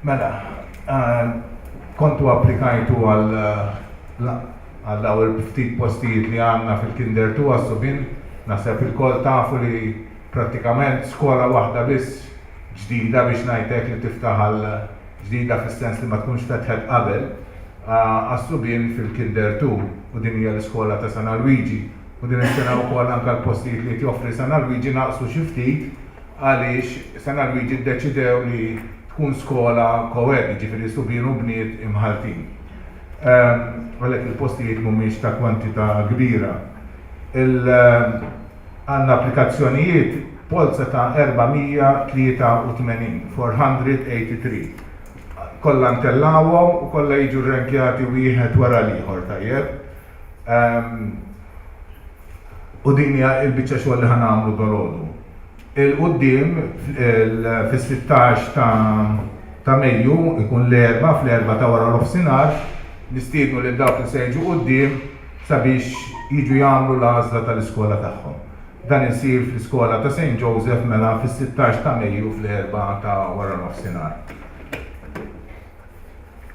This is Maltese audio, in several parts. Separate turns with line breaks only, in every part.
Mela, kontu applikajtu għal daw il-ftit postijiet li għandna fil-Kinder 2 għas-Subin, naħseb il-kol tafu li prattikament skola waħda biss ġdida biex ngħidlek li tiftaħ għal ġdida fis-sens li ma tkunx fetħet qabel għas-Subin fil-Kinder 2 u din hija l-iskola ta' San Luigi. U din is-sena wkoll anke l-postijiet li joffri San Luigi naqsu xi ftit għaliex San Luigi ddeċidew li tkun skola co-ed, ġifieri Subin u bniet imħaltin. Għalhekk il-postijiet mhumiex ta' kwantità kbira. Għandna applikazzjonijiet polza ta' 483. Kollha ntellawhom u kollha jiġu rrenkjati wieħed wara l-ieħor tajjeb. U din hija l-biċċa xogħol li ħanagħmlu dolodu. Il-qudiem fis-16 ta' Mejju ikun l-erba' fl-erba' ta' wara l-ofsinhar nistiednu lil dawk li se jiġu quddiem sabiex jiġu jagħmlu l-għażla tal-iskola tagħhom. Dan isir fl-iskola ta' St. Joseph mela fis-16 ta' Mejju fl-erba' ta' wara l-ofsinhar.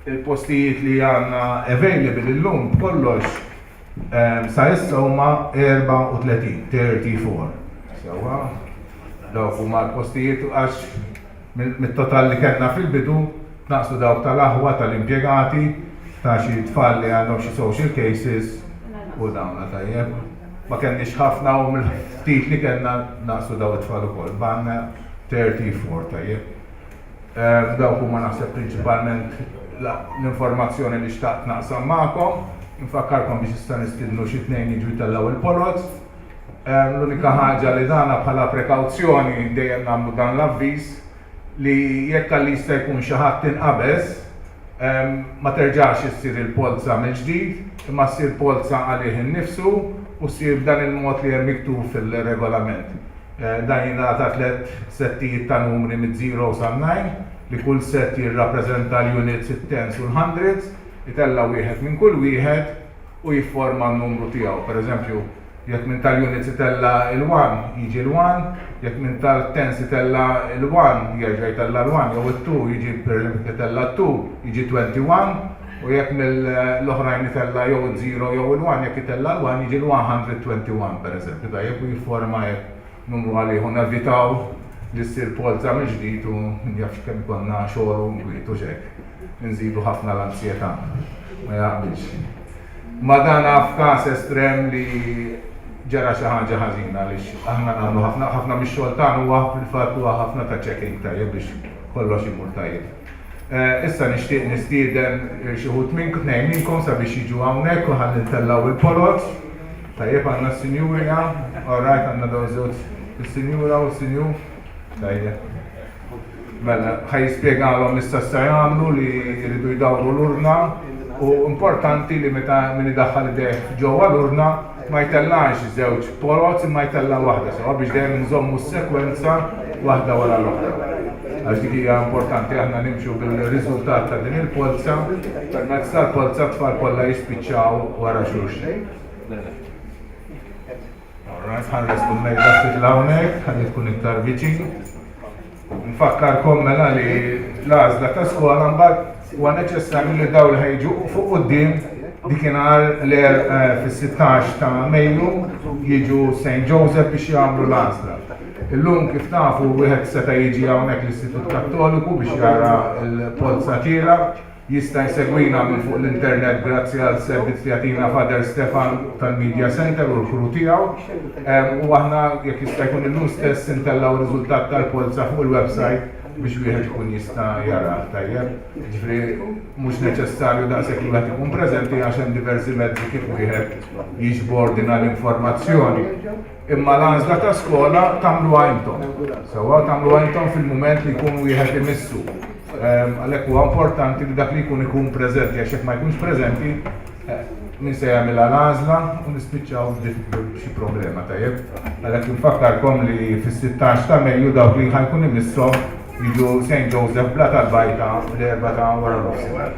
Il-postijiet li għandna available illum kollox sa issa huma 34. Sewwa dawk huma l-postijiet għax mit-total li kellna fil-bidu naqsu dawk tal-aħwa tal-impjegati ta' xi tfal li għandhom xi social cases u dawn tajjeb. Ma kenniex ħafna u mill-ftit li kellna naqsu daw it-tfal ukoll. Banna 34 tajjeb. Dawk huma naħseb prinċipalment l-informazzjoni li xtaqt naqsam magħkom. Infakkarkom biex issa nistiednu xi tnejn jiġu jtellgħu il-polot. L-unika ħaġa li dana bħala prekawzjoni dejjem nagħmlu dan l-avviż li jekk għalli jista' jkun xi ħadd inqabeż ma terġax issir il-polza mill-ġdid, imma ssir polza għalih innifsu u ssir b'dan il-mod li hemm miktub fil-regolament. Dan jingħata 3 settijiet ta' numri mid-0 sa 9 li kull sett jirrappreżenta l-units, it-tens u l-hundreds, itella wieħed minn kull wieħed u jifforma n-numru tiegħu. Pereżempju, jekk minn tal-units itella il-1 jiġi l-1, jekk minn tal-tens itella il-1 jerġa' jtella l-1, jew it-2 jiġi pereżempju itella 2 jiġi 21, u jekk mill-oħrajn itella jew il-0 jew il-1 jekk itella l-1 jiġi l-121 pereżempju. Jekk jifforma hekk numru għalih u nevitaw li ssir polza mill-ġdid u jafx kemm ikollna xogħol u nkwiet u x'hekk. Nżidu ħafna l-ansjetà ma jaqbilx. Ma dan f'każ estrem li ġara xi ħaġa ħażina għaliex aħna nagħmlu ħafna mix-xogħol tagħna huwa fil-fatt huwa ħafna ta' checking tajjeb biex kollox imur tajjeb. Issa nixtieq nistieden xi wħud minnkom sabiex jiġu hawnhekk u ħalli ntellgħu il-polot. Tajjeb għandna s-sinjura, alright għandna dawn żewġ is-sinjura u s-sinjur. Tajjeb. Mela ħajjispjegalhom issa se jagħmlu li jridu jdawru l-urna u importanti li meta min idaħħal idejh ġewwa l-urna ma jtellax żewġ polot imma jtella waħda sewa biex dejjem nżommu s-sekwenza waħda wara l-oħra. Għax dik hija importanti aħna nimxu bil-riżultat ta' din il-polza, permezz tal-polza tfal kollha jispiċċaw wara xulxin. Alright, ħanres kull mejda titla' hawnhekk, ħalli tkun iktar viċin. Nfakkarkom mela li l-għażla ta' skola mbagħad huwa neċessarju li dawn li ħejġu fuq quddiem dikinhar fis-16 ta' Mejju jiġu St. Joseph biex jagħmlu l-għażla. Illum kif tafu wieħed seta' jiġi hawnhekk l-Istitut Kattoliku biex jara l-polza tiegħek, jista' jsegwina minn fuq l-internet grazzi għal servizz li jagħtina Father Stefan tal-Media Center u l-kru tiegħu. U aħna jekk jista' jkun illum stess intellgħu riżultat tal-polza fuq il-website biex wieħed ikun jista' jara tajjeb. Ġifieri mhux neċessarju daqshekk li wieħed ikun preżenti għax hemm diversi mezzi kif wieħed jiġbordina l-informazzjoni. Imma l-għażla ta' skola tagħmluha intom. Sewwa tagħmluha intom fil-mument li jkun wieħed imissu. Għalhekk huwa importanti li dak li jkun preżenti għax jekk ma jkunx preżenti min se jagħmilha l-għażla u nispiċċaw xi problema tajjeb. Għalhekk infakkarkom li fis-16 ta' Mejju dawk li ħajkun imisshom jiġu St. Joseph bla tal-bajta l-erba' ta' wara l-ofsinhar.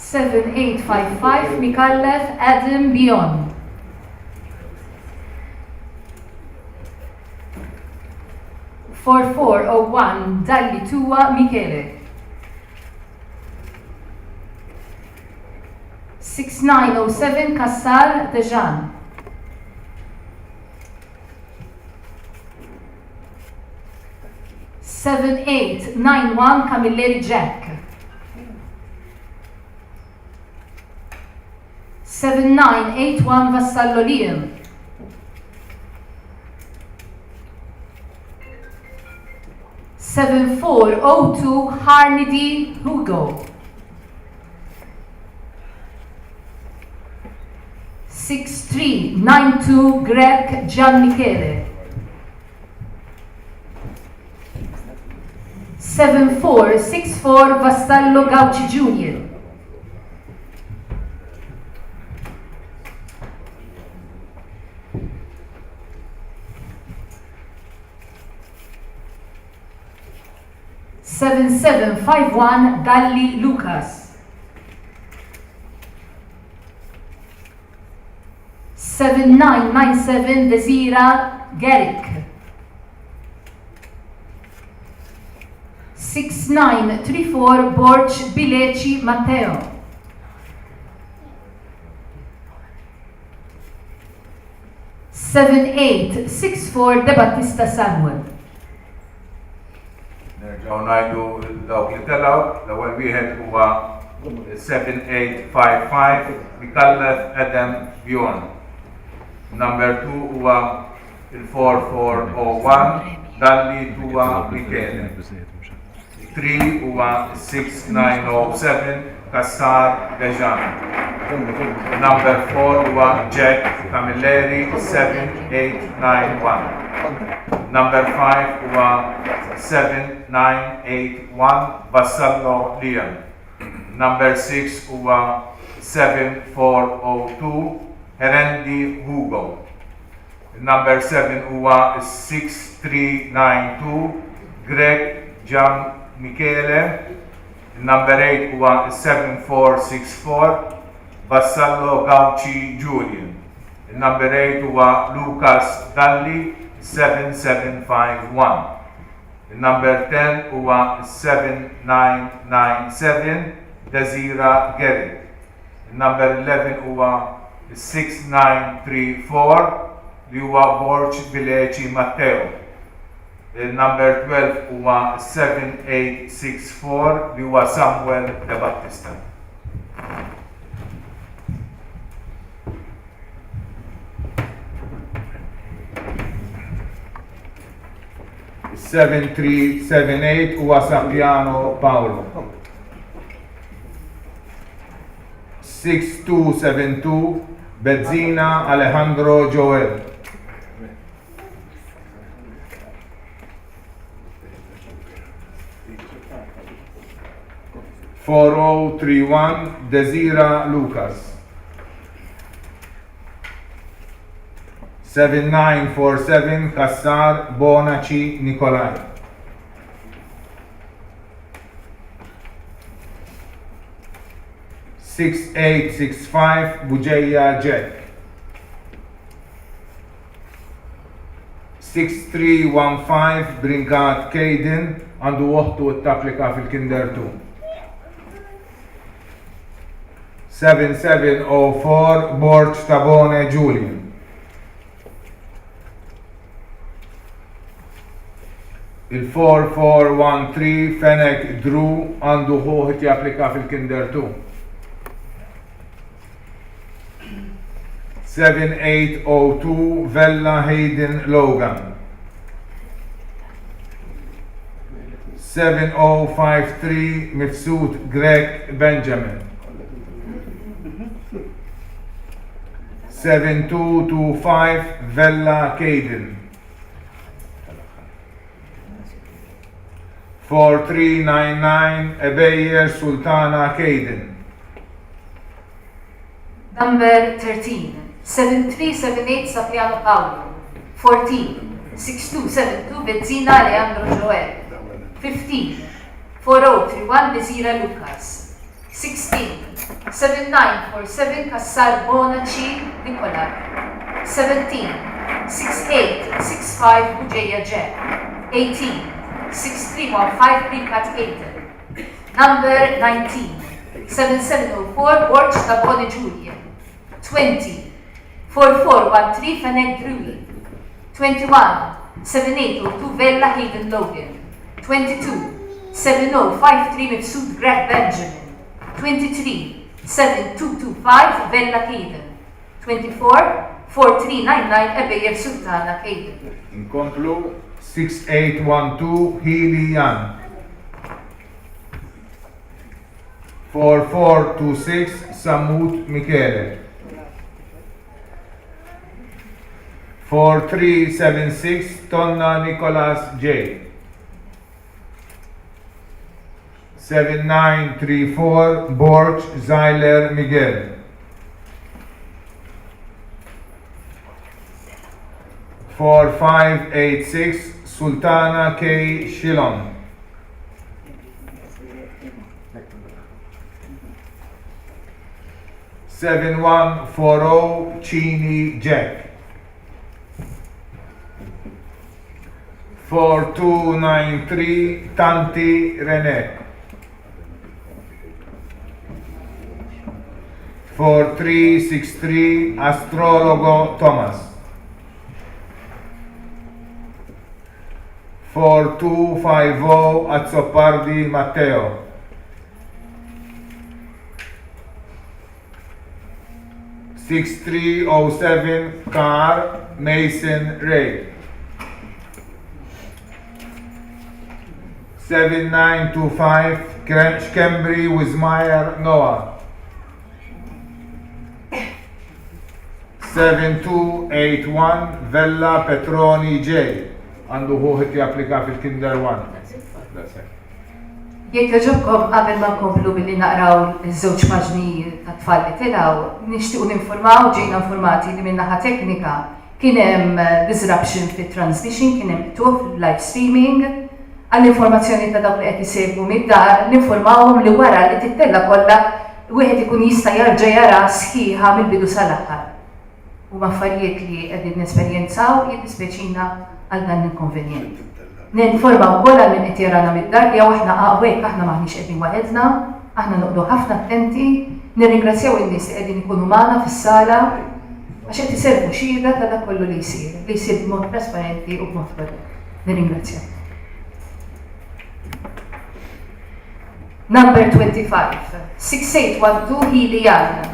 7855 Mikallef Adam Bion. For 401 Dalli Tua Michele. 6907 Kassar Dejan. 7891 Camilleri Jack. 7981 Vassallo Liam. 7402 Harnedy Hugo. 6392 Greg Gian Michele. 7464 Vassallo Gauci Jr. 7751 Dalli Lucas. 7997 Desira Garrick. 6934 Borch Bileci Matteo. 7864 De Battista Samuel.
Nerġaw najdu dawk li telaw, l-ewwel wieħed huwa 7855 Mikallef Adam Bjorn. Number 2 huwa il-4401 Dalli Tua Michele. 3 huwa 6907 Kassar Dejan. Number 4 huwa Jack Camilleri 7891. Number 5 huwa 7981 Vassallo Liam. Number 6 huwa 7402 Herendi Hugo. Number 7 huwa 6392 Greg Gian Michele. Number 8 huwa 7464 Vassallo Gauci Julian. Number 8 huwa Lucas Dalli 7751. Number 10 huwa 7997 Desira Garrick. Number 11 huwa 6934 li huwa Borch Bileci Matteo. Number 12 huwa 7864 li huwa Samuel De Battista. Seven three seven eight huwa Sappiano Paolo. 6272 Bezzina Alejandro Joel. 4031 Desira Lucas. 7947 Kassar Bonaci Nikolai. 6865 Bugeya Jack. 6315 Brinkat Kaden għandu waħtu t-tapplika fil-Kinder 2. 7704 Borch Tabone Julian. 4413 Fenek Drew għandu ħuħit japplika fil-Kinder 2. 7802 Vella Hayden Logan. 7053 Mifsud Greg Benjamin. 7225 Vella Caden. 4399 Ebeyer Sultana Kaden.
Number 13, 7378 Sapriano Paolo. 14, 6272 Bezzina Leandro Joel. 15, 4031 Bezira Lucas. 16, 7947 Kassar Bonaci Nicola. 17, 6865 Bujeya Jack. 18, 6315 Prikat Aiden. Number 19, 7704 Borch Tabone Julia. 20, 4413 Feneg Drui. 21, 7802 Vella Hayden Logan. 22, 7053 Mifsud Greg Benjamin. 23, 7225 Vella Hayden. 24, 4399 Ebeyer Sultana Hayden.
Inkomplu 6812 Healy Yan. 4426 Samut Michele. 4376 Tonna Nicholas J. 7934 Borch Zeiler Miguel. 4586 Sultana K. Shillon. 7140 Chini Jack. 4293 Tanti Rene. 4363 Astrologo Thomas. 4250 Azzopardi Matteo. 6307 Carr Mason Ray. 7925 Schembri Wismeyer Noah. 7281 Vella Petroni J. Għandu ħuħit japplika fil-Kinder 1.
Jekk joġobkom qabel ma nkomplu billi naqraw iż-żewġ paġni tat-tfal li tilgħu, nixtiequ ninformaw ġejna informati li min-naħa teknika kien hemm disruption fit-transmission, kien hemm tuħ live streaming. Għall-informazzjoni ta' dawk li qed isegwu mid-dar, ninformawhom li wara li tittella kollha wieħed ikun jista' jarġa' jara sħiħa mill-bidu sal-aħħar. Huma affarijiet li qegħdin nesperjenzaw jiddispjaċina għal dan l-inkonvenjent. Ninformaw wkoll għal min qed jarana mid-dar li hawn aħna hawnhekk aħna maħniex qegħdin waħedna, aħna noqogħdu ħafna attenti, nirringrazzjaw in-nies li qegħdin ikunu magħna fis-sala għax qed iservu xhieda ta' dak kollu li jsir b'mod trasparenti u b'mod korrett. Nirringrazzjaw. Number 25, 6812 Hilian.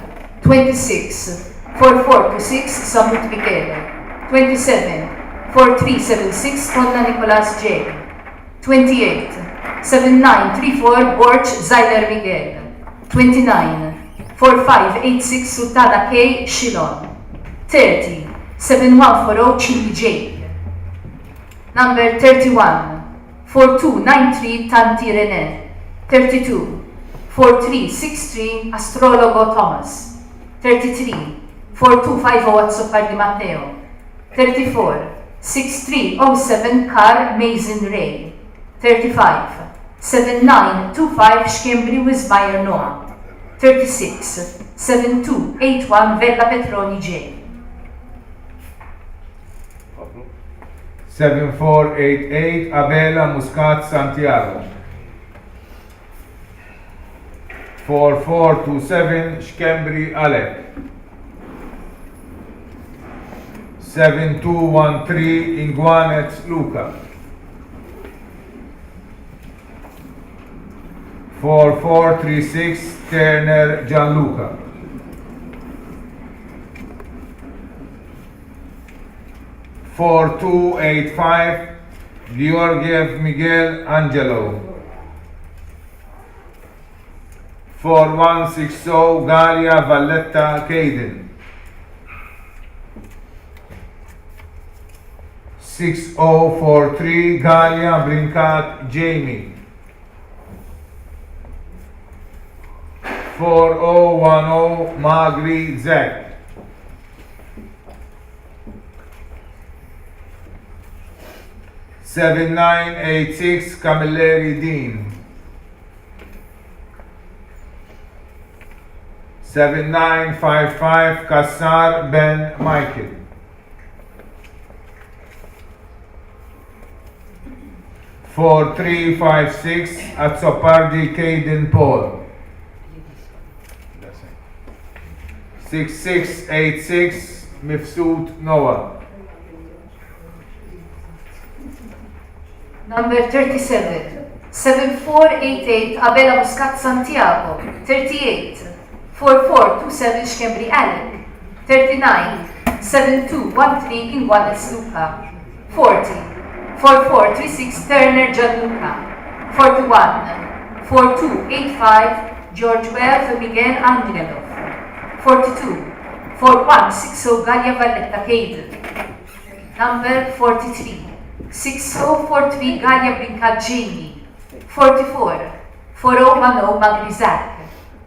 26, 4426 Samut Michele. 27, 4376 Tonna Nicholas J. 28, 7934 Borch Zeiler Miguel. 29, 4586 Sultana K. Shillon. 30, 7140 Chili J. Number 31, 4293 Tanti René. 32, 4363 Astrologo Thomas. 33, 4250 Azzopardi Matteo. 34, 6307 Carr Mason Ray. 35, 7925 Schembri Wismeyer Noah. 36, 7281 Vella Petroni J.
7488 Abela Muscat Santiago. 4427 Schembri Alec. 7213 Iguanez Luca. 4436 Turner Gianluca. 4285 Georgiev Miguel Angelo. 4160 Galia Valletta Caden. 6043 Galia Brincat Jamie. 4010 Magri Zek. 7986 Camilleri Dean. 7955 Kassar Ben Michael. 4356 Azzopardi Caden Paul. 6686 Mifsud Noah.
Number 37, 7488 Abela Muscat Santiago. 38, 4427 Shkembri Allen. 39, 7213 Inguanes Luca. 40, 4436 Turner Gianluca. 41, 4285 George Wells Miguel Angelov. 42, 4160 Galia Valletta Caden. Number 43, 6043 Galia Brinca Jamie. 44, 4010 Magrizak.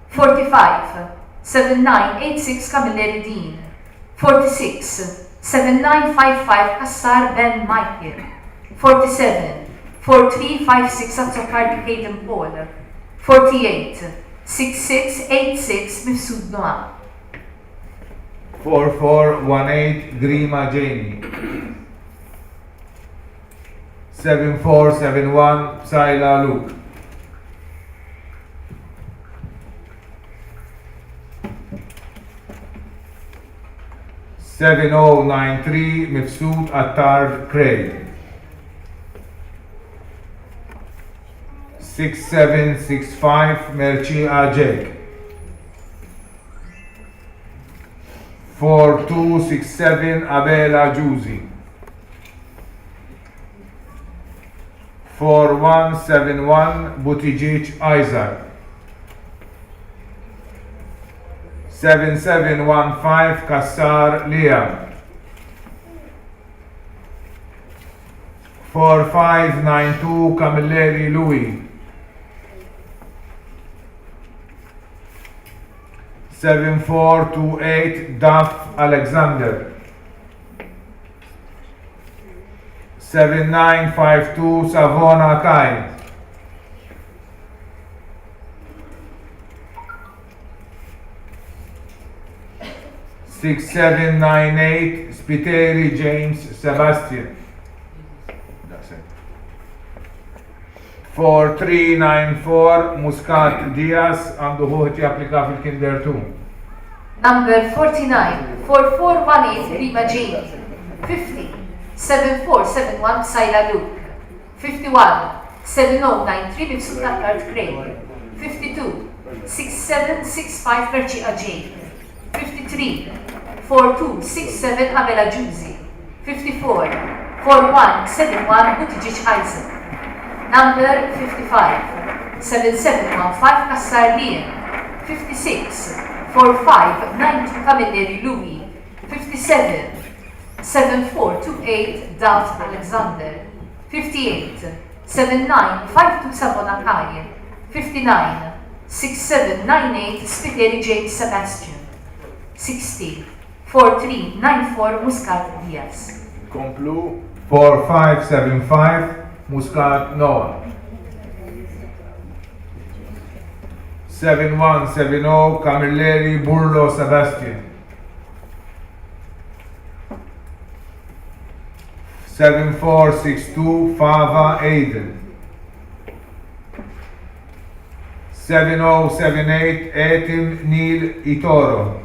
45, 7986 Camilleri Dean. 46, 7955 Kassar Ben Michael. 47, 4356 Azzopardi Caden Paul. 48, 6686 Mifsud Noah.
4418 Grima Jamie. 7471 Saila Luke. 7093 Mifsud Attard Craig. 6765 Merci Ajek. 4267 Abela Juzi. 4171 Buttigieg Isaac. 7715 Kassar Liam. 4592 Camilleri Louis. 7428 Duff Alexander. 7952 Savona Kai. 6798 Spiteri James Sebastian. That's it. 4394 Muscat Diaz għandu ħuħt japplika fil-kinder 2.
Number 49, 4418 Grima Jamie. 50, 7471 Saila Luke. 51, 7093 Mifsud Attard Craig. 52, 6765 Merci Ajay. 53, 4267 Abela Juzi. 54, 4171 Buttigieg Isaac. Number 55, 7715 Kassar Liam. 56, 4592 Camilleri Louis. 57, 7428 Duff Alexander. 58, 7952 Savona Kai. 59, 6798 Spiteri James Sebastian. 60, 4394 Muscat Diaz.
Komplu 4575 Muscat Noah. 7170 Camilleri Burlo Sebastian. 7462 Fava Aiden. 7078 Etim Neil Itoro.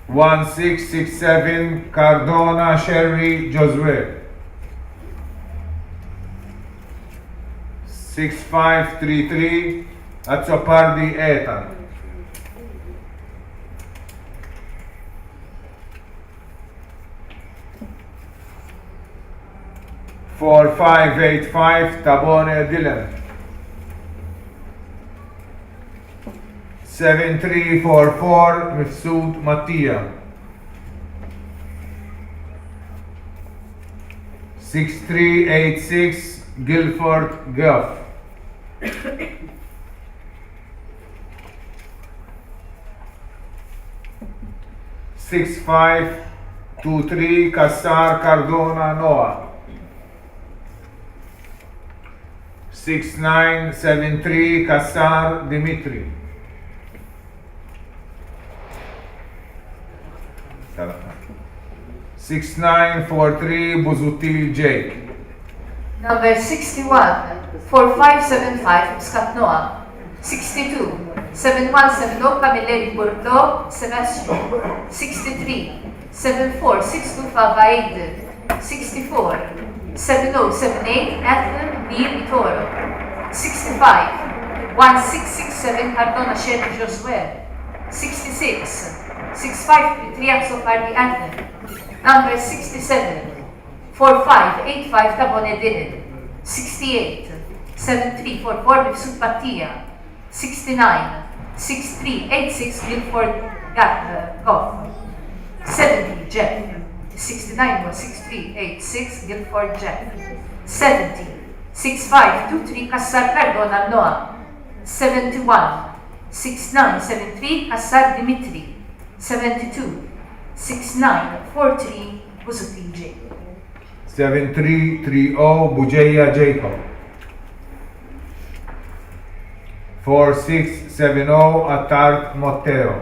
1667 Cardona Sherry Josue. 6533 Azzopardi Ethan. 4585 Tabone Dylan. 7344 Mifsud Mattia. 6386 Guilford Guff. 6523 Kassar Cardona Noah. 6973 Kassar Dimitri. 6943 Buzutil Jake.
Number 61, 4575 Muscat Noah. 62, 7170 Camilleri Burlo Sebastian. 63, 7462 Favaid. 64, 7078 Athlon Neil Vitoro. 65, 1667 Cardona Shelby Josuel. 66, 6533 Axopardi Athlon. Number 67, 4585 Tabone Dillon. 68, 7344 Bifsut Battia. 69, 6386 Guilford Goff. 70 Jeff. 69 was 6386 Guilford Jeff. 70, 6523 Kassar Cardona Noah. 71, 6973 Kassar Dimitri. 72, 6943 Buzutil J.
7330 Bujeya Jacob. 4670 Attard Motteo.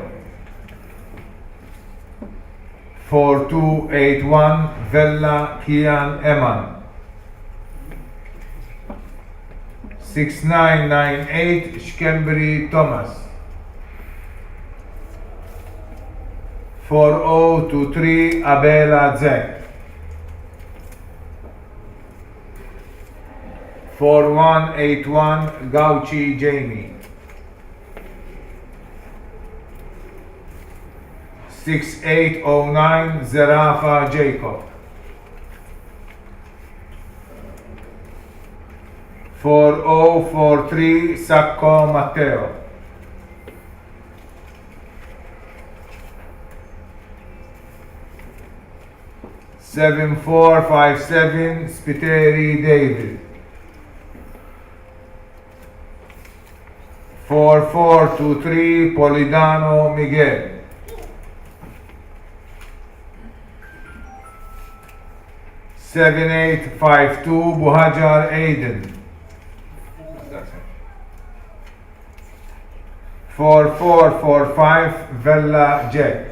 4281 Vella Kian Eman. 6998 Shkembri Thomas. 4023 Abela Zek. 4181 Gauchi Jamie. 6809 Zerafa Jacob. 4043 Sacco Matteo. 7457 Spiteri David. 4423 Polidano Miguel. 7852 Buhajar Aiden. 4445 Vella Jack.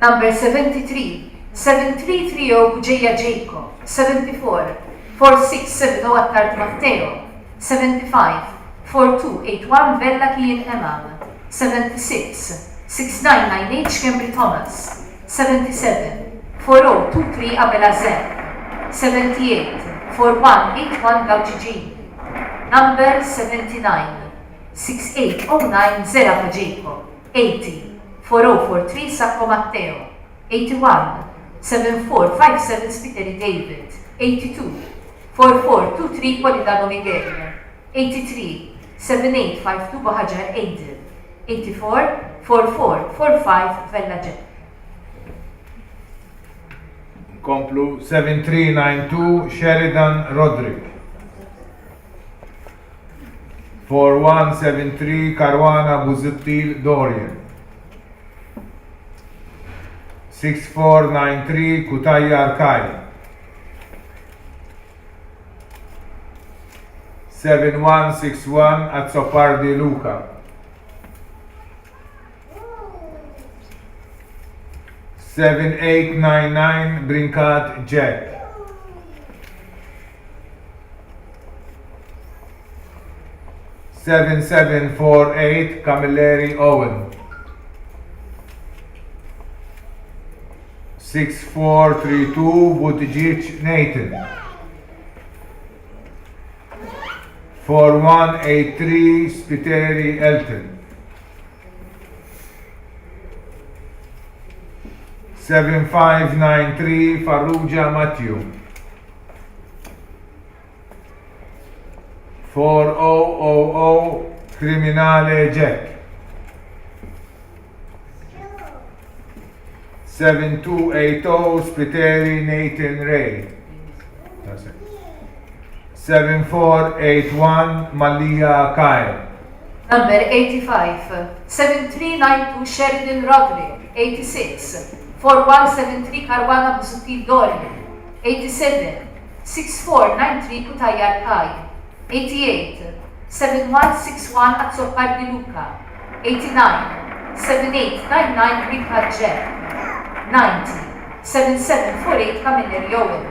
Number 73, 7330 Bujeya Jacob. 74, 4670 Attard Matteo. 75, 4281 Vella Kian Emam. 76, 6998 Shkembri Thomas. 77, 4023 Abela Zek. 78, 4181 Gauchi Jamie. Number 79, 6809 Zerafa Jacob. 80, 4043 Sacco Matteo. 81, 7457 Spiteri David. 82, 4423 Polidano Miguel. 83, 7852 Bahajar Aiden. 84, 4445 Vella Jet.
Komplu 7392 Sheridan Roderick. 4173 Caruana Buzutil Dorian. 6493 Kutaya Arkai. 7161 Azzopardi Luca. 7899 Brinkat Jack. 7748 Camilleri Owen. 6432 Buttigieg Nathan. 4183 Spiteri Elton. 7593 Farrugia Matthew. 4000 Criminale Jack. 7280 Spiteri Nathan Ray. 7481 Malia Kyle.
Number 85, 7392 Sheridan Roderick. 86, 4173 Caruana Busutil Dorian. 87, 6493 Kutayar Kai. 88, 7161 Azzopar Di Luca. 89, 7899 Ricard Jeff. 90, 7748 Camilleri Owen.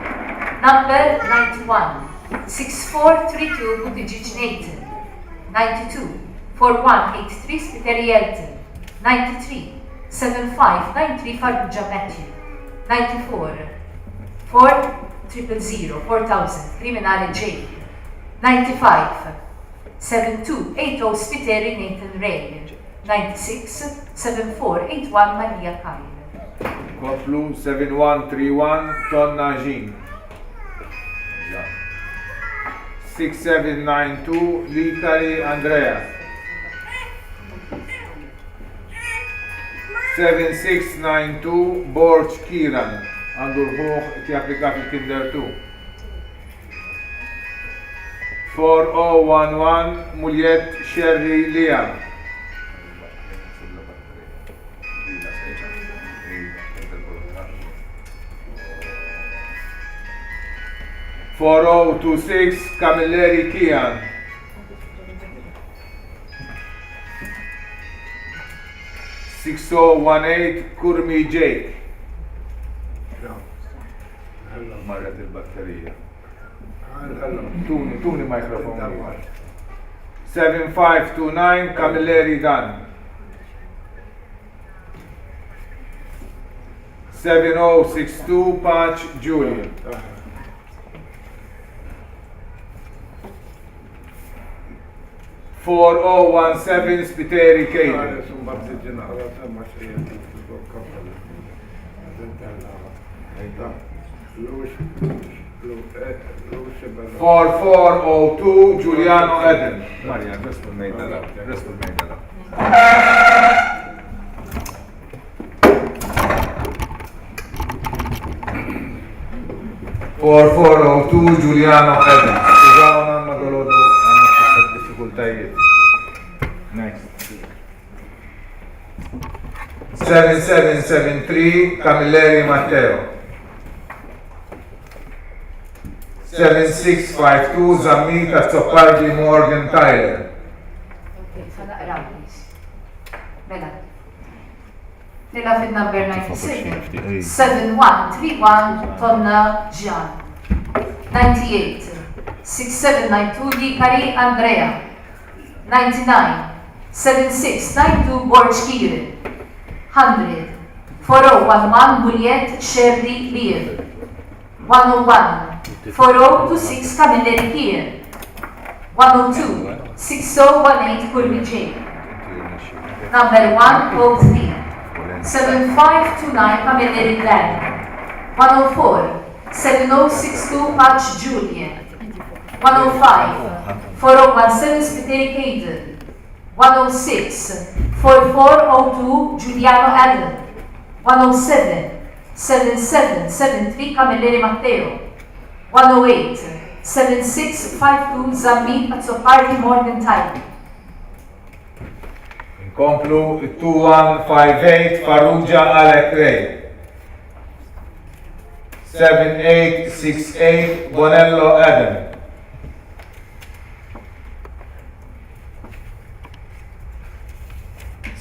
Number 91, 6432 Buttigieg Nathan. 92, 4183 Spiteri Elton. 93, 7593 Farrugia Matthew. 94, 4000 4000 Criminale Jake. 95, 7280 Spiteri Nathan Ray. 96, 7481 Maria Kyle.
Komplu 7131 Tonna Jean. 6792 Litari Andrea. 7692 Borch Kiran. Għandu l-ħuħ ti applika fil-Kinder 2. 4011 Muljet Sherry Liam. 4026 Camilleri Kian. 6018 Kurmi Jake. Marret il-batterija. Tuni mikrofon. 7529 Camilleri Dan. 7062 Patch Julian. 4017 Spiteri Caden. 4402 Giuliano Eden. Marian, rest for me. 4402 Giuliano Eden. Skużawna ma dolodu għandna diffikultajiet. Next. 7773 Camilleri Matteo. 7652 Zammita Zoppardi Morgan Tyler.
Okay, sanaqraw please. Mela. Nila fil-number 97, 7131 Tonna Gian. 98, 6792 Likari Andrea. 99, 7692 Borch Kirin. 100, 4011 Muljet Sherry Lear. 101, 4026 Camilleri Kirin. 102, 6018 Kurmi Jake. Number 103, 7529 Camilleri Dan. 104, 7062 Patch Julian. 105, 4017 Spiteri Caden. 106, 4402 Giuliano Allen. 107, 7773 Camilleri Matteo. 108, 7652 Zammit Azzopardi Morgan Tyler.
Komplu 2158 Farrugia Alec Ray. 7868 Bonello Adam.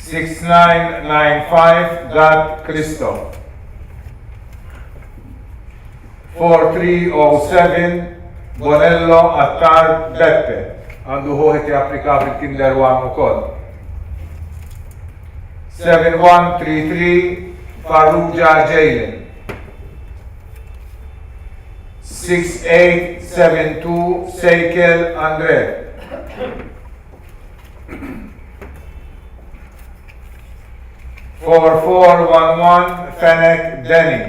6995 Gat Cristo. 4307 Bonello Attar Beppe. Għandu ħuħet japplika fil-Kinder 1 u kod. 7133 Farrugia Jalen. 6872 Seikel Andre. 4411 Fennec Denny.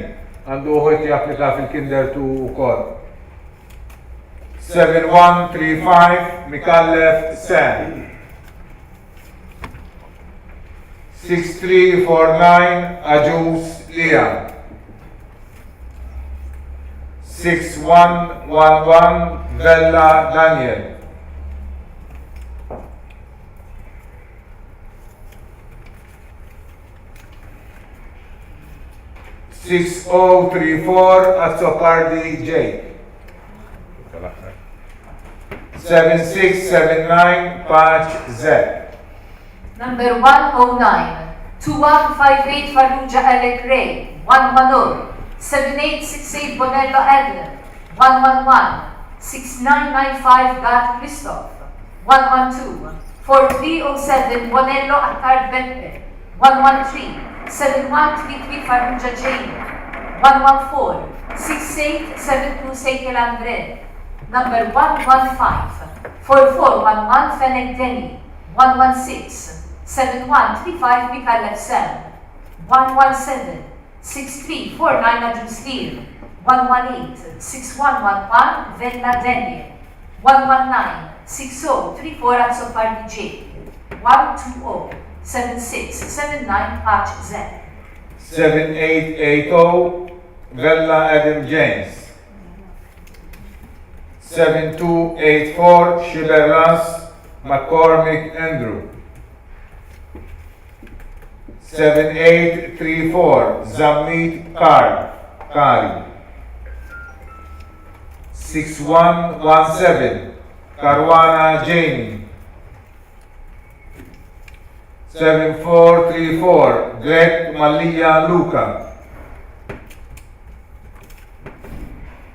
Għandu ħuħet japplika fil-Kinder 2 u kod. 7135 Mikallef Sam. 6349 Ajus Liam. 6111 Vella Daniel. 6034 Azzopardi J. 7679 Patch Z.
Number 109, 2158 Fallujah Alec Ray, 110, 7868 Bonello Edler, 111, 6995 Gad Christoph, 112, 4307 Bonello Attard Beppe, 113, 7133 Fallujah Jane, 114, 6872 Seikel Andre, number 115, 4411 Fennec Denny, 116, 7135 Mikhail Sam, 117, 6349 Ajustir, 118, 6111 Vella Daniel, 119, 6034 Azzopardi J, 120, 7679 Patch Z.
7880 Vella Adam James. 7284 Shiberas McCormick Andrew. 7834 Zamit Kari. 6117 Caruana Jamie. 7434 Greg Malia Luca.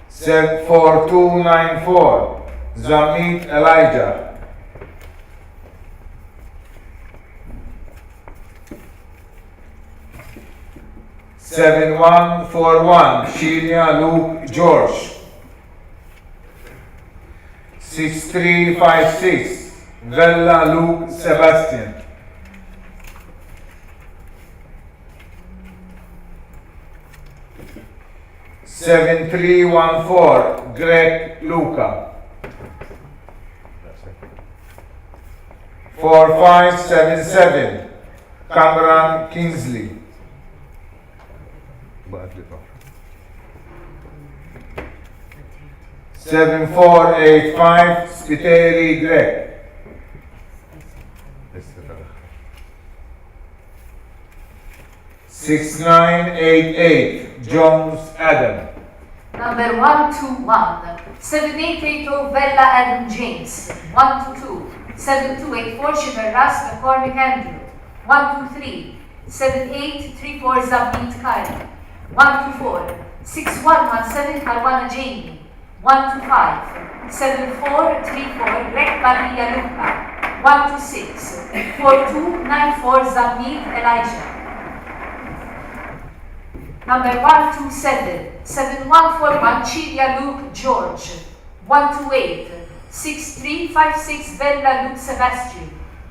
4294 Zamit Elijah. 7141 Sheila Luke George. 6356 Vella Luke Sebastian. 7314 Greg Luca. 4577 Cameron Kingsley. 7485 Spiteri Greg. 6988 Jones Adam.
Number 121, 7880 Vella Adam James, 122, 7284 Shiveras McCormick Andrew, 123, 7834 Zabit Kari, 124, 6117 Caruana Jamie, 125, 7434 Greg Maria Luca, 126, 4294 Zamit Elijah. Number 127, 7141 Chilia Luke George, 128, 6356 Vella Luke Sebastian,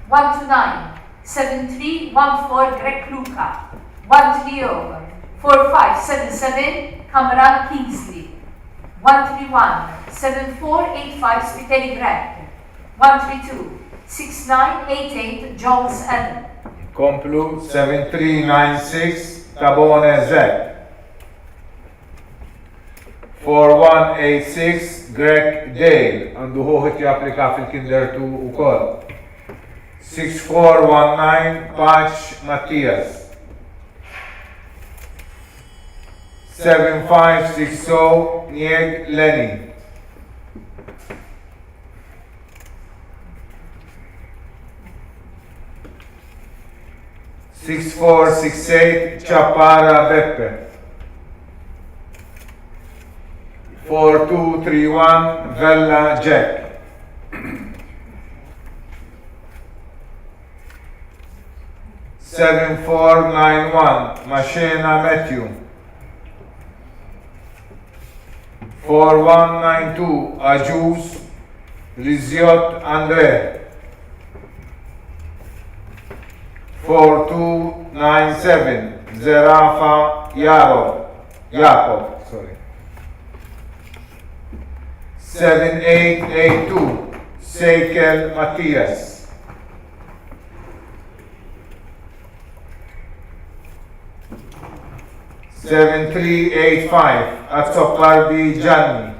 129, 7314 Greg Luca, 130, 4577 Cameron Kingsley, 131, 7485 Spiteri Greg, 132, 6988 Jones Adam.
Complu 7396 Tabone Zek. 4186 Greg Dale, għandu ħuħit japplika fil-Kinder 2 u kol. 6419 Patch Mattias. 7560 Nieg Lenny. 6468 Chaparra Beppe. 4231 Vella Jack. 7491 Machena Matthew. 4192 Ajus Liziot Andre. 4297 Zerafa Jacob, sorry. 7882 Seikel Matthias. 7385 Azzopardi Gianni.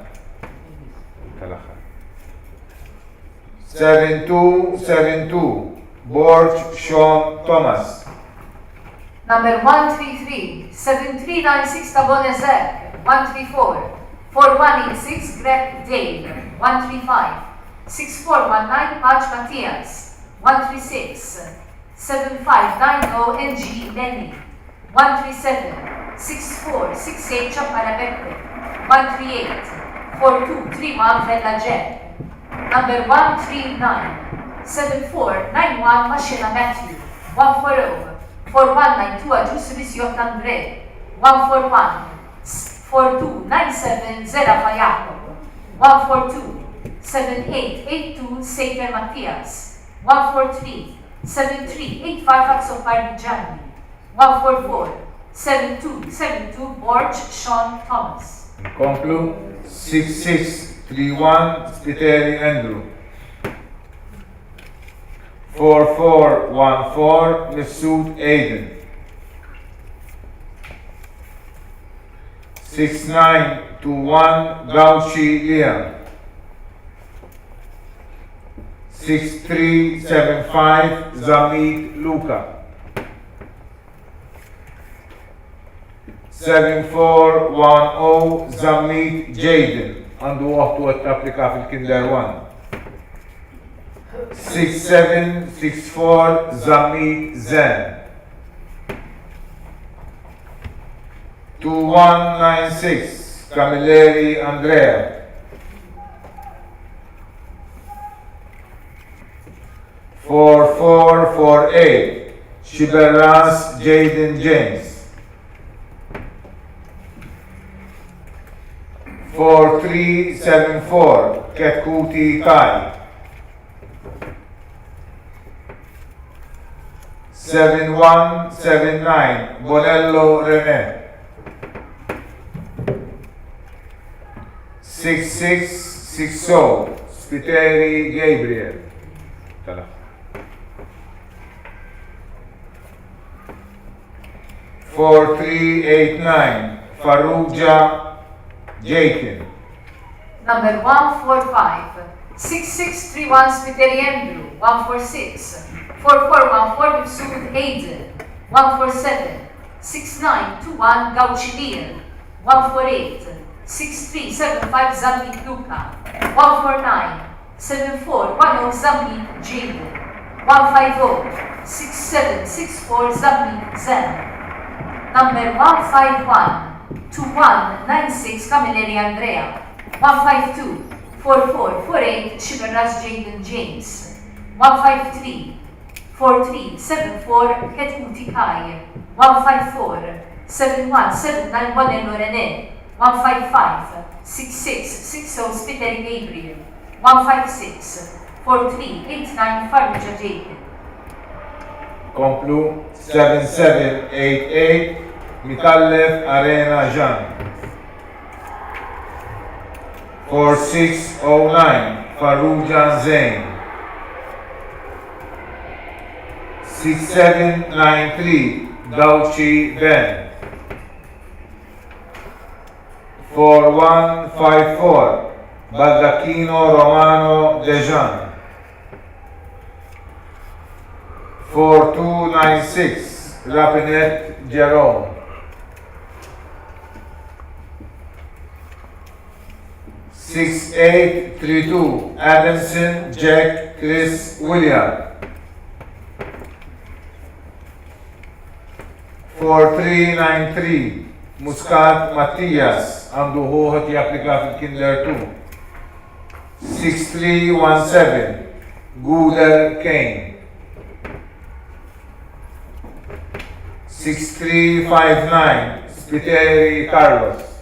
7272 Borch Sean Thomas.
Number 133, 7396 ta' Bonezek, 134, 4186 Greg Dale, 135, 6419 Paj Matthias, 136, 7590 NG Lenny, 137, 6468 Champara Beppe, 138, 4231 Vella Jen, number 139, 7491 Machina Matthew, 140, 4192 Ajus Visjot Andre, 141, 4297 Zerafa Jacob, 142, 7882 Sefer Matthias, 143, 7385 Aksopar Gianni, 144, 7272 Borge Sean Thomas.
Komplu 6631 Spiteri Andrew. 4414 Masood Aiden. 6921 Gauchi Liam. 6375 Zamit Luca. 7410 Zamit Jaden. Għandu għattu għat-applika fil-Kinder 1. 6764 Zamit Zen. 2196 Camilleri Andrea. 4448 Shiberas Jaden James. 4374 Ketkuti Kai. 7179 Bonello René. 6660 Spiteri Gabriel. 4389 Farrugia Jakin.
Number 145, 6631 Spiteri Andrew, 146, 4414 Mifsud Aiden, 147, 6921 Gauchi Liam, 148, 6375 Zambi Luca, 149, 7410 Zambi Jaden, 150, 6764 Zambi Zen. Number 151, 2196 Camilleri Andrea, 152, 4448 Shiberas Jaden James, 153, 4374 Ketkuti Kai, 154, 7179 Bonello René, 155, 6660 Spiteri Gabriel, 156, 4389 Farrugia Jacob.
Komplu 7788 Mikallef Arena Jean. 4609 Farrugia Zain. 6793 Gauchi Ben. 4154 Baldacchino Romano Dejan. 4296 Rapinet Jerome. 6832 Adamson Jack Chris William. 4393 Muscat Matthias għandu ħuħat japplika fil-Kinder 2. 6317 Guder Kane. 6359 Spiteri Carlos.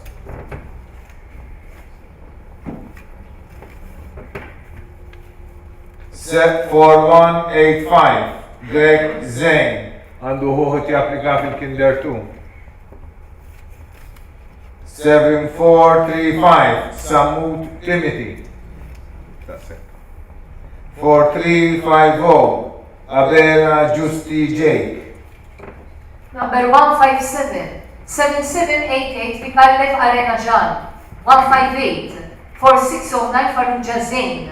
4185 Greg Zane għandu ħuħat japplika fil-Kinder 2. 7435 Samut Timothy. 4350 Abela Justi Jake.
Number 157, 7788 Mikallef Arena Jan, 158, 4609 Farrugia Zain,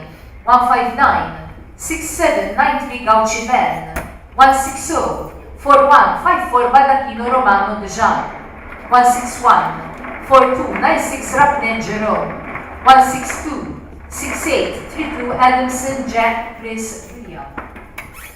159, 6793 Gauchi Ben, 160, 4154 Baldacchino Romano Dejan. 161 42 96 Rapnen Jerome. 162 68 32 Adamson Jack Chris William.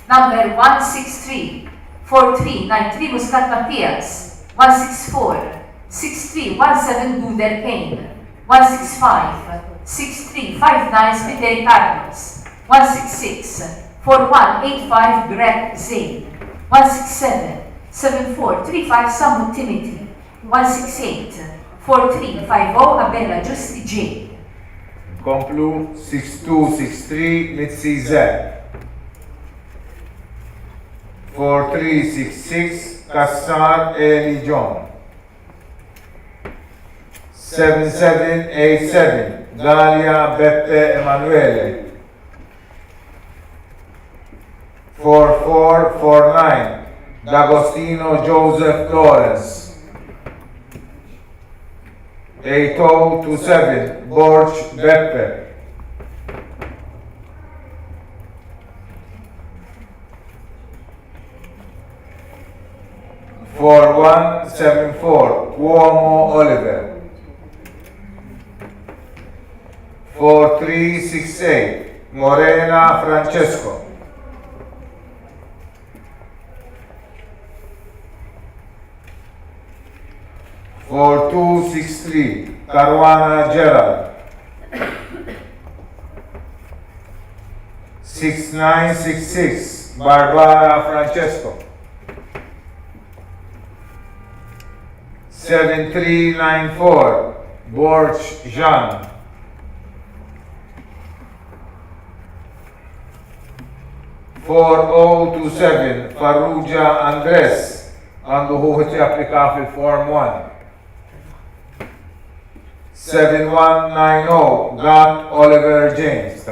Number 163 43 93 Muscat Matthias. 164 63 17 Guder Kane. 165 63 59 Spiteri Carlos. 166 41 85 Greg Zane. 167 74 35 Samu Timothy. 168 43 50 Abella Justi J.
Komplu 6263 Mitzi Z. 4366 Kassar Eli John. 7787 Dalia Beppe Emanuele. 4449 D'Agostino Joseph Lawrence. 8027 Borch Beppe. 4174 Cuomo Oliver. 4368 Morena Francesco. 4263 Caruana Gerald. 6966 Barbara Francesco. 7394 Borch Jean. 4027 Farrugia Andres għandu ħuħti applika fil-Form 1. 7190 Gat Oliver James.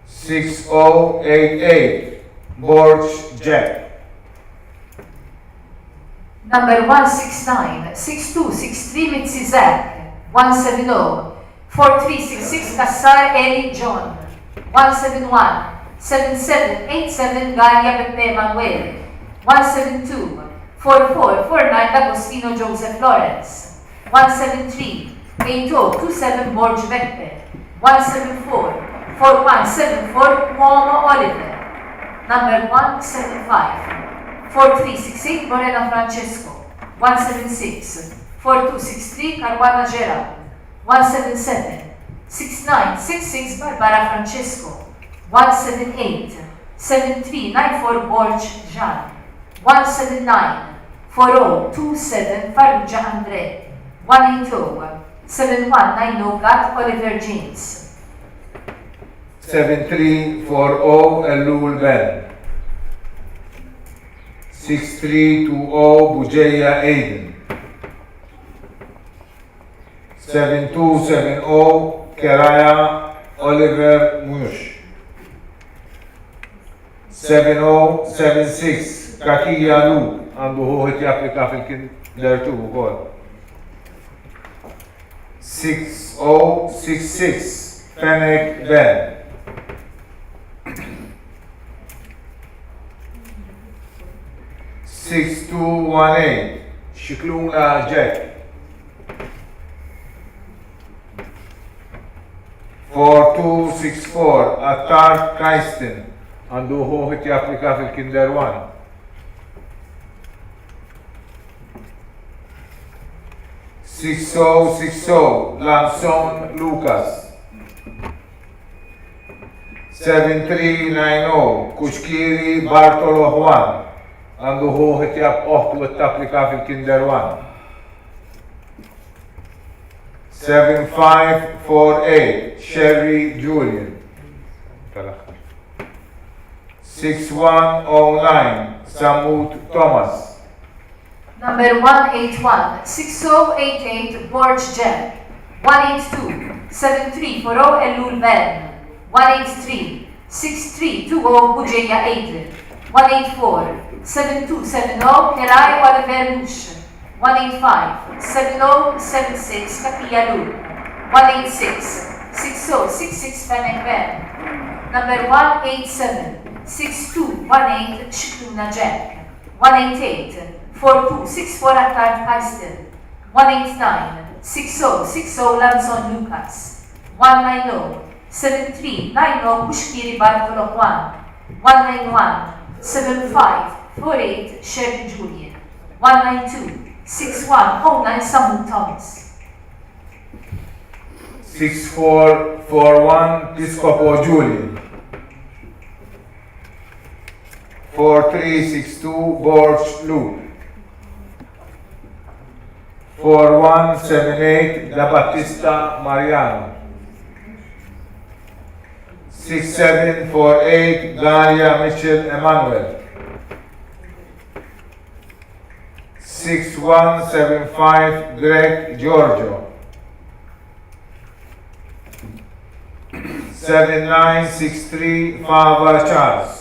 6088 Borch Jack.
Number 169 6263 Mitzi Zach. 170 4366 Kassar Eli John. 171 7787 Galia Beppe Manuel. 172 4449 D'Agostino Joseph Lawrence. 173 8027 Borge Beppe. 174 4174 Cuomo Oliver. Number 175 4368 Morena Francesco. 176 4263 Caruana Gerald. 177 6966 Barbara Francesco. 178 7394 Borch Jean. 179 4027 Farrugia Andre. 180 7190 Gat Oliver James.
7340 Elul Ben. 6320 Bujeya Aiden. 7270 Keraya Oliver Mush. 7076 Kakia Lu għandu ħuħit japplika fil-Kinder 2 ukoll. 6066 Fennec Ben. 6218 Xikluna Jack. 4264 Attar Kaistin għandu ħuħit japplika fil-Kinder 1. 6060 Lanson Lucas. 7390 Kuxkiri Bartolo Juan għandu ħuħit japplika fil-Kinder 1. 7548 Sherry Julian. 6109 Samut Thomas.
Number 181 6088 Borge Jen. 182 7340 Elul Ben. 183 6320 Bujeya Adrian. 184 7270 Kerai Oliver Mush. 185 7076 Katia Lu. 186 6066 Fennec Ben. Number 187 6218 Shikluna Jack, 188 4264 Attard Kaistil, 189 6060 Lanzon Lucas, 190 7390 Pushkiri Bartolo Juan, 191 7548 Sherry Julian, 192 6109 Samu Thomas,
6441 Piscopo Julian, 4362 Borch Luke, 4178 Da Battista Mariano, 6748 Galia Mitchell Emmanuel, 6175 Greg Giorgio, 7963 Fava Charles,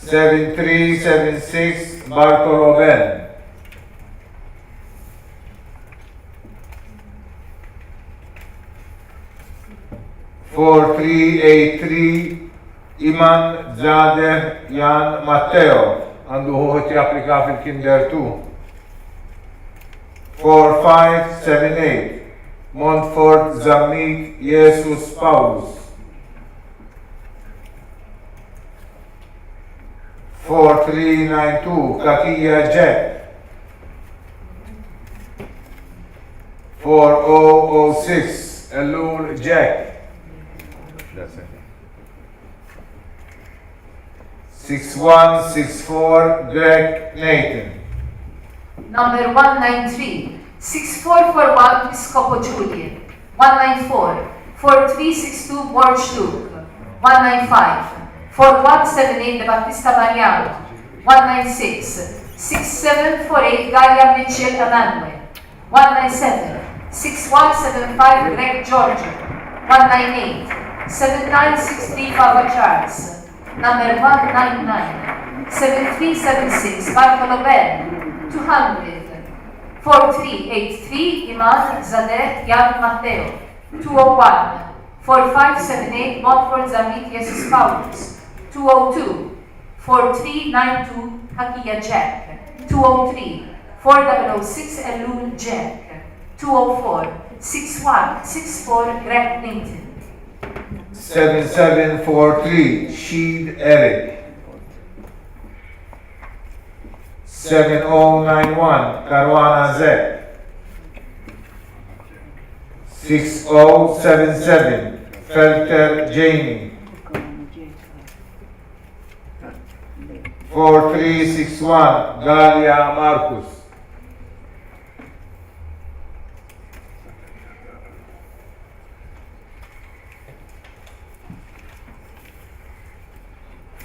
7376 Bartolo Ben, 4383 Iman Zadeh Jan Matteo, għandu ħuħet japplika fil-Kinder 2. 4578 Montfort Zammit Jesus Paulus, 4392 Kakija Jack, 4006 Elul Jack, 6164 Greg Nathan,
number 193 6441 Piscopo Julian, 194 4362 Borch Luke, 195 4178 De Battista Mariano, 196 6748 Galia Mitchell Emmanuel, 197 6175 Greg Giorgio, 198 7963 Fava Charles, number 199 7376 Bartolo Ben, 200 4383 Iman Zadeh Jan Matteo, 201 4578 Montfort Zamit Jesus Paulus, 202 4392 Kakia Jack, 203 4006 Elul Jack, 204 6164 Greg Linton,
7743 Sheed Eric, 7091 Caruana Zek, 6077 Felter Jamie, 4361 Galia Marcus,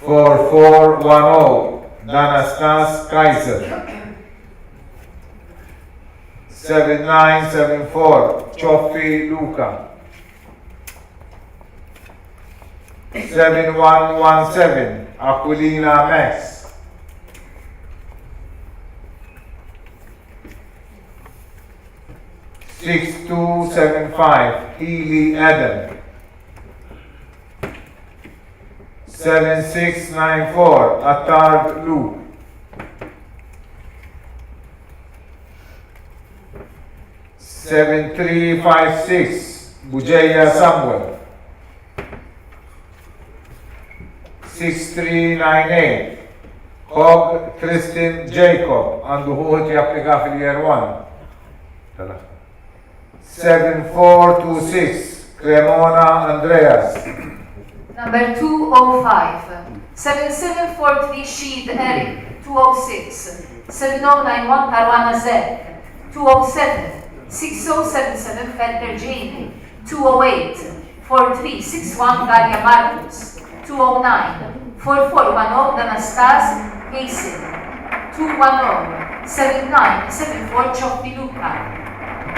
4410 Danastas Kaiser, 7974 Cioffi Luca, 7117 Aquilina Max, 6275 Healy Adam, 7694 Attard Luke, 7356 Bujeya Samuel, 6398 Hog Tristan Jacob, għandu ħuħet japplika fil-year 1. 7426 Cremona Andreas,
number 205 7743 Sheed Eric, 206 7091 Caruana Zed, 207 6077 Felder Jamie, 208 4361 Galia Marcus, 209 4410 Danastas Hazel, 210 7974 Cioffi Luca,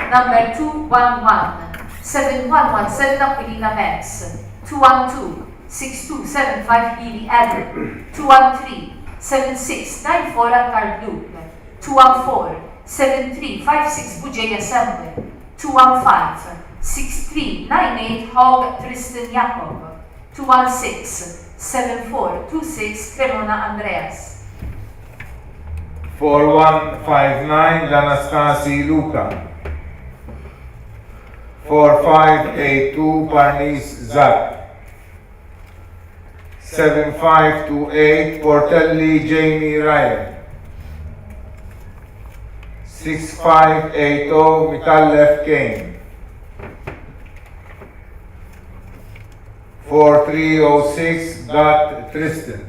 number 211 7117 Aquilina Max, 212 6275 Healy Adam, 213 7694 Attard Luke, 214 7356 Bujeya Samuel, 215 6398 Hog Tristan Jakob. 216-7426 Cremona Andreas.
4159 Danastasi Luca. 4582 Parnis Zak. 7528 Portelli Jamie Ryan. 6580 Mikallef Kane. 4306 Gat Tristan.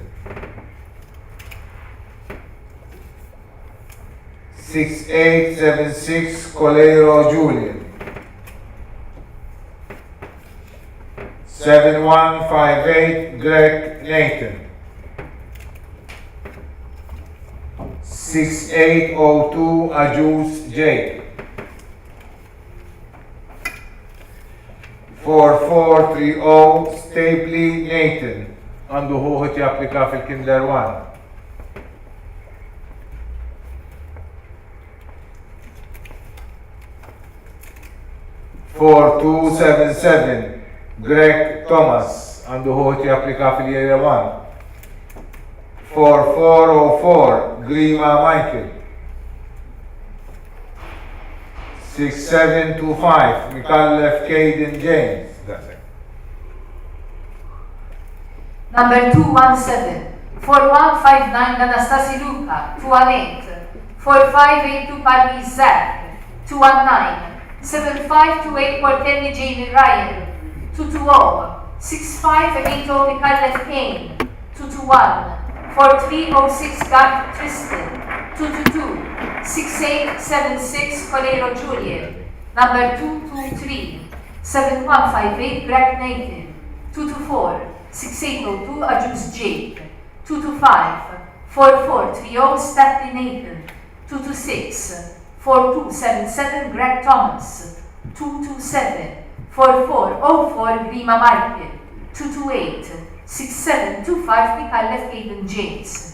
6876 Colero Julian. 7158 Greg Nathan. 6802 Ajus Jake. 4430 Stapley Nathan. Għandu ħuħet japplika fil-Kinder 1. 4277 Greg Thomas għandu ħuħet japplika fil-Year 1. 4404 Grima Michael. 6725 Mikallef Caden James.
Number 217 4159 Anastasi Luca. 218 4582 Parvis Zach. 219 7528 Portelli Jamie Ryan. 220 6580 Mikallef Kane. 221 4306 Gat Tristan. 222 6876 Colero Julian. Number 223 7158 Greg Nathan. 224 6802 Ajus Jake. 225 4430 Stapley Nathan. 226 4277 Greg Thomas. 227 4404 Grima Michael. 228 6725 Mikallef Caden James.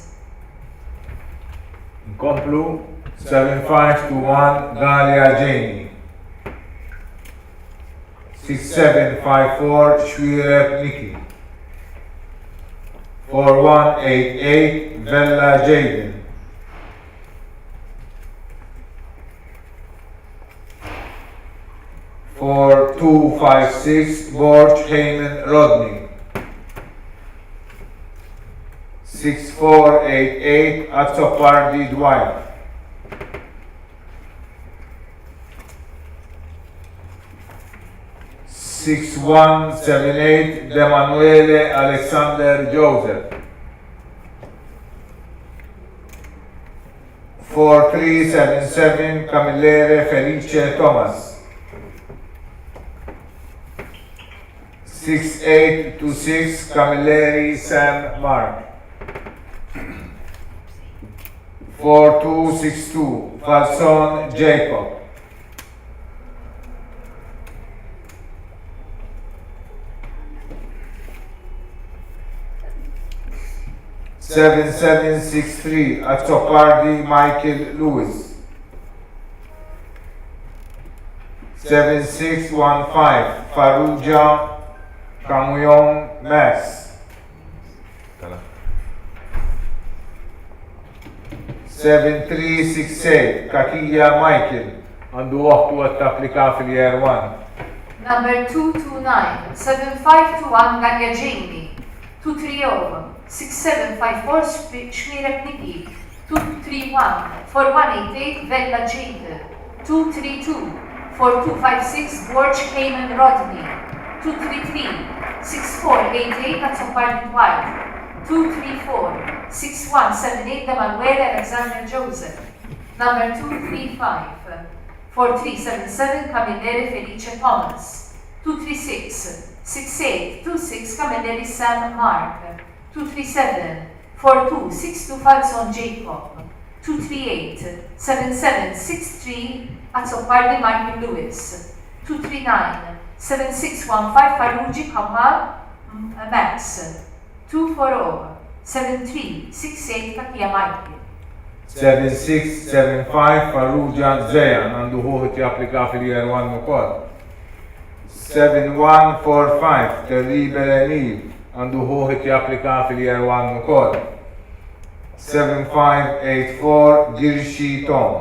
Nkomplu 7521 Galia Jamie. 6754 Shwirep Nikki. 4188 Vella Jaden. 4256 Borch Heyman Rodney. 6488 Azzopardi Dwight. 6178 Demanuele Alexander Joseph. 4377 Camillere Felice Thomas. 6826 Camilleri Sam Mark. 4262 Falson Jacob. 7763 Azzopardi Michael Lewis. 7615 Farrugia Camuyon Max. 7368 Kakia Michael. Għandu waqtu għat applika fil-Year 1.
Number 229 7521 Gania Jamie. 230 6754 Shwirep Nikki. 231 4188 Vella Jade. 232 4256 Borch Heyman Rodney. 233 6488 Azzopardi Dwight. 234 6178 Demanuele Alexander Joseph. Number 235 4377 Camilleri Felice Thomas. 236 6826 Camilleri Sam Mark. 237 4262 Falson Jacob. 238 7763 Azzopardi Michael Lewis. 239 7615 Farrugi Kamal Max. 240 7368 Kakia Michael.
7675 Farrugia Zeyan għandu ħuħet japplika fil-Year 1 ukoll. 7145 Terry Belenil għandu ħuħit japplika fil-year 1 ukoll. 7584 Girxi Tom.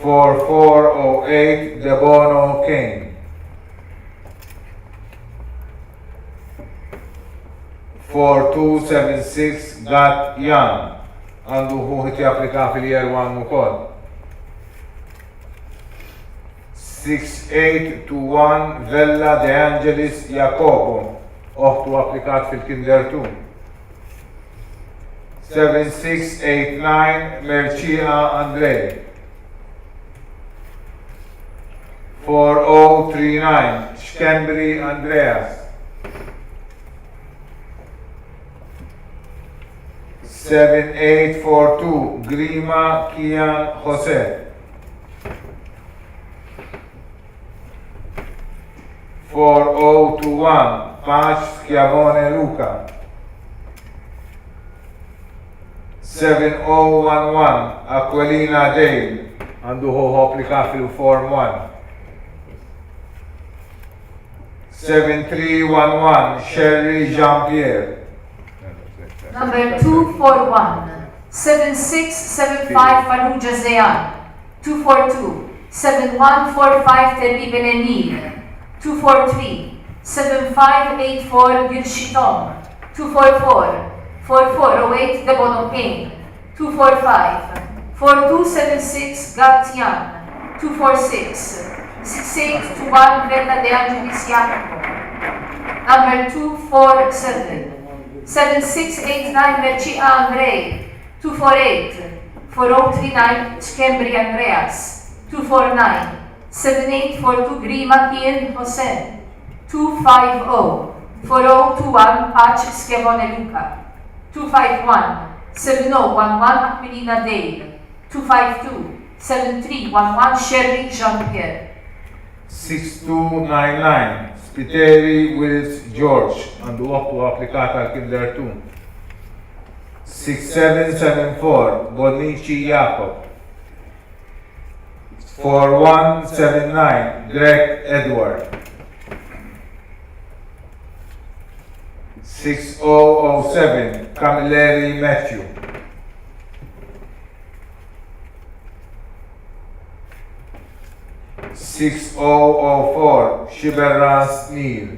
4408 Debono King. 4276 Gat Young għandu ħuħit japplika fil-year 1 ukoll. 6821 Vella De Angelis Jacobo oħtu applikat fil-Kinder 2. 7689 Mercia Andrej. 4039 Schembri Andreas. 7842 Grima Kian Jose. 4021 Pac Schiavone Luca. 7011 Aquilina Dale għandu ħuħu applika fil-Form 1. 7311 Sherry Jean-Pierre.
Number 241, 7675 Farrugia Zayan. 242, 7145 Terry Belenil. 243, 7584 Girshi Tom. 244, 4408 Debono King. 245, 4276 Gat Yan. 246, 6821 Vella De Angelis Jacopo. Number 247, 7689 Mercia Andrei. 248, 4039 Schembri Andreas. 249, 7842 Grima Kian Jose. 250, 4021 Pac Schiavone Luca. 251, 7011 Aquilina Dale. 252, 7311 Sherry Jean-Pierre.
6299 Spiteri Wills George għandu għabtu applikata għal-Kinder 2. 6774 Bonici Jacob. 4179 Greg Edward. 6007 Camilleri Matthew. 6004 Shiberas Neil.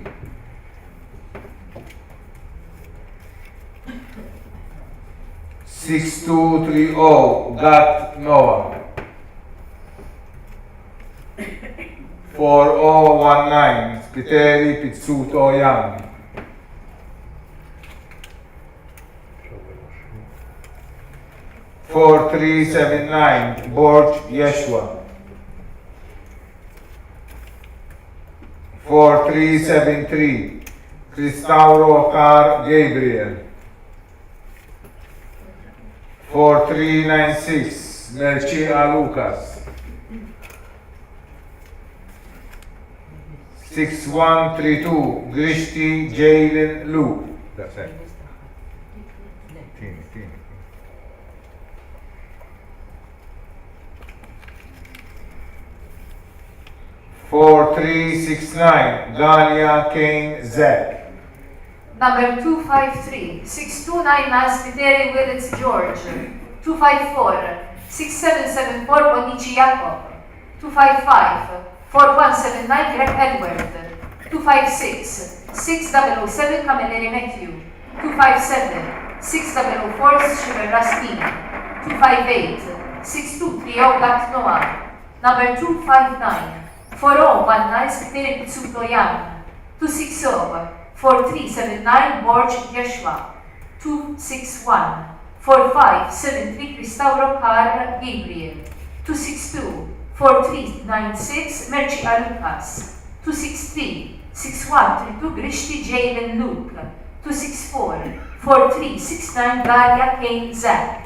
6230 Gat Noah. 4019 Spiteri Pizzuto Young. 4379 Borch Yeshua. 4373 Cristauro Car Gabriel. 4396 Mercia Lucas. 6132 Grishti Jalen Luke. That's it. Team. 4369 Galia Kane Zach.
Number 253, 6299 Spiteri Willits George. 254, 6774 Bonici Jacob. 255, 4179 Greg Edward. 256, 6007 Camilleri Matthew. 257, 6004 Shiver Rastin. 258, 6230 Gat Noah. Number 259, 4019 Spiteri Pizzuto Young. 260, 4379 Borch Yeshua. 261, 4573 Cristauro Car Gabriel. 262, 4396 Mercia Lucas. 263, 6132 Grishti Jalen Luke. 264, 4369 Galia Kane Zach.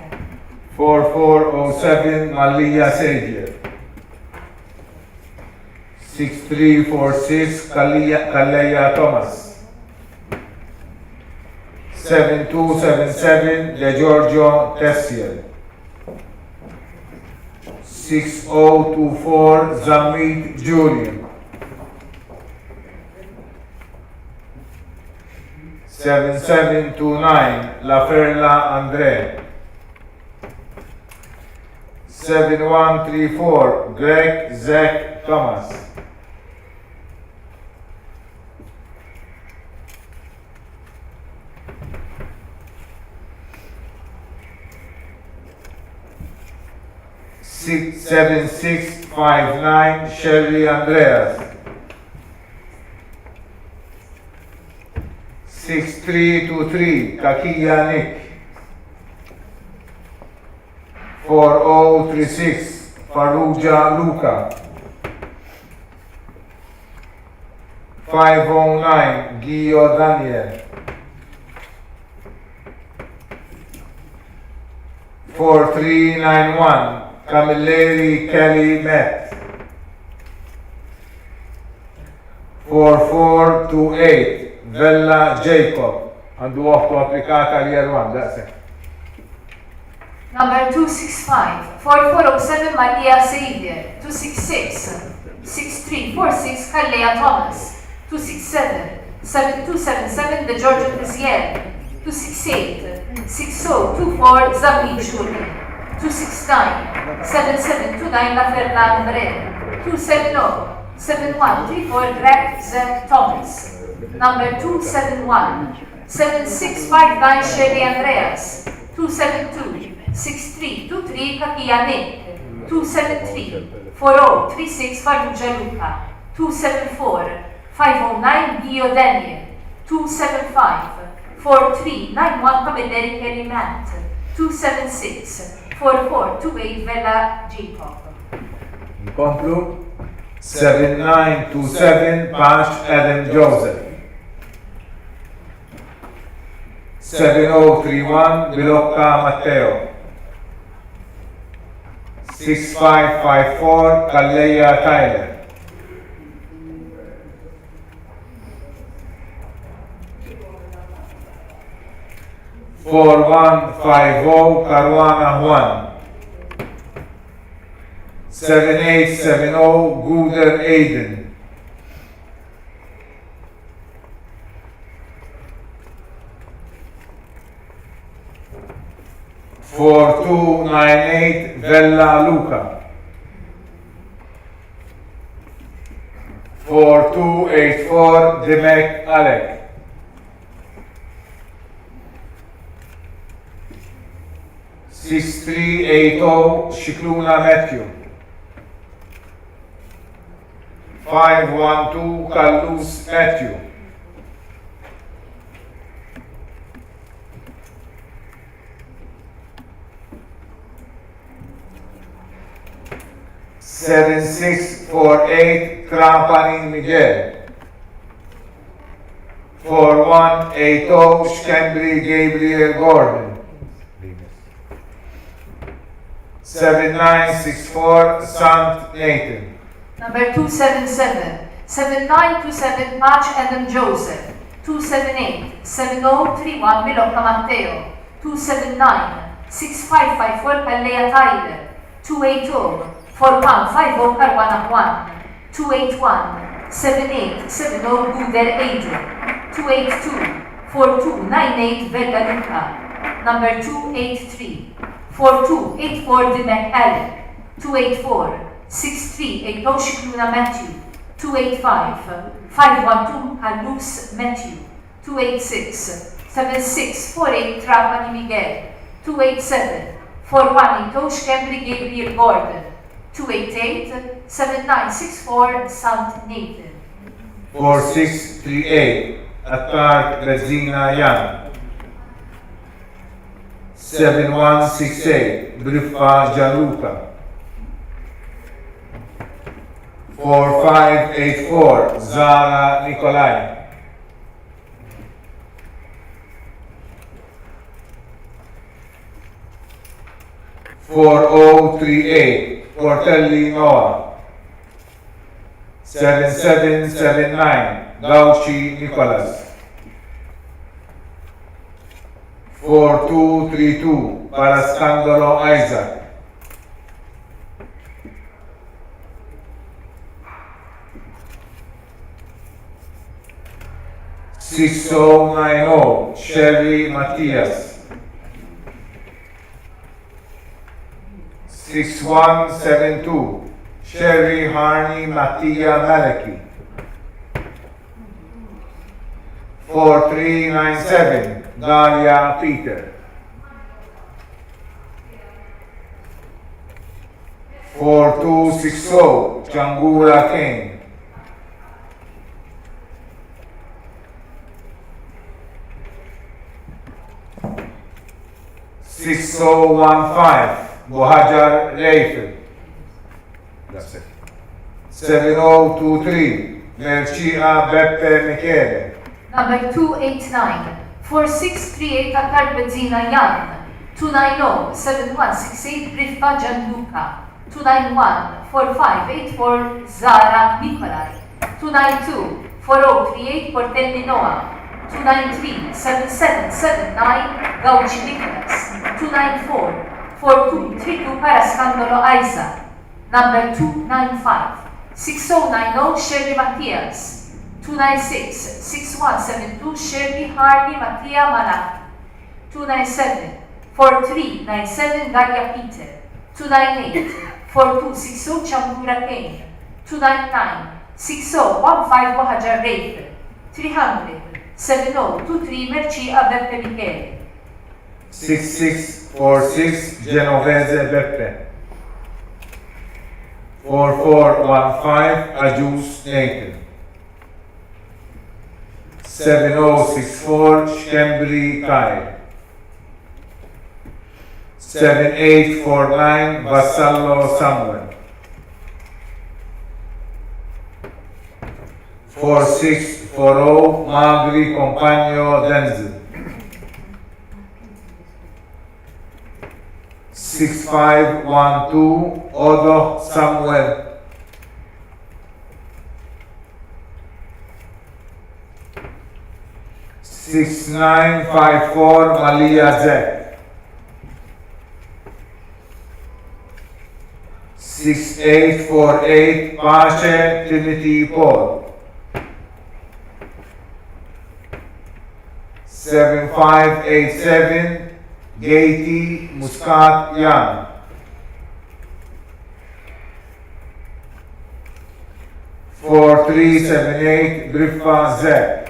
4407 Malia Savior. 6346 Kaleya Thomas. 7277 De Giorgio Tessier. 6024 Zamit Julian. 7729 La Ferla Andre. 7134 Greg Zach Thomas. 7659 Shelly Andreas. 6323 Kakia Nick. 4036 Faruja Luca. 509 Gio Daniel. 4391 Camilleri Kelly Met. 4428 Vella Jacob. Għandu għaftu applikata li jerwan, daqsek.
Number 265, 4407 Maria Seidier, 266, 6346 Kalleja Thomas, 267, 7277 The George Tizier, 268, 6024 Zammi Julian, 269, 7729 La Ferla Andre, 270, 7134 Greg Zach Thomas, number 271, 7659 Shelly Andreas, 272, 6323 Kakia Nick, 273, 4036 Faruja Luca, 274, 509 Gio Daniel, 275, 4391 Camilleri Kelly Matt, 276, 4428 Vella Jacob.
Nkomplu 7927 Pash Adam Joseph. 7031 Bilocca Matteo. 6554 Kalleya Tyler. 4150 Caruana Juan. 7870 Guder Aiden. 4298 Vella Luca. 4284 Demek Alec. 6380 Shikluna Matthew. 512 Kallus Matthew. 7648 Trampani Miguel. 4180 Schembri Gabriel Gordon. 7964 Sant Nathan.
Number 277, 7927 Patch Adam Joseph, 278, 7031 Milocca Matteo, 279, 6554 Kalleya Tyler, 280, 4150 Caruana Juan, 281, 7870 Guder Adrian, 282, 4298 Vella Luca, number 283, 4284 Demek Allen, 284, 6380 Shikluna Matthew, 285, 512 Kallus Matthew, 286, 7648 Trapani Miguel, 287, 4180 Schembri Gabriel Gordon, 288, 7964 Sant Nathan.
4638 Attar Rezzina Young. 7168 Briffa Gianluca. 4584 Zara Nikolai. 4038 Portelli Noah. 7779 Gauchi Nicholas. 4232 Parascandolo Isaac. 6090 Sherry Matthias. 6172 Sherry Harney Mattia Maliki. 4397 Dalia Peter. 4260 Changula Kane. 6015 Bohajar Leifel. That's it. 7023 Mercia Beppe Michele.
Number 289, 4638 Attar Bezzina Jan, 290 7168 Briffa Gianluca, 291 4584 Zara Nicolai, 292 4038 Portelli Noah, 293 7779 Gauci Nicholas, 294 4232 Parascandolo Isaac, number 295 6090 Sherry Matthias, 296-6172 Sherry Hardy Mattia Malak, 297-4397 Daria Peter, 298-4260 Chambura Kane, 299-6015 Bohajar Rafe, 300-7023 Mercia Beppe Michele,
6646 Genovese Beppe. 4415 Ajus Nathan. 7064 Shembri Kai. 7849 Vassallo Samuel. 4640 Magri Compagno Denzel. 6512 Odo Samuel. 6954 Malia Zek. 6848 Pache Timothy Paul. 7587 Gaty Muscat Yan. 4378 Briffa Zek.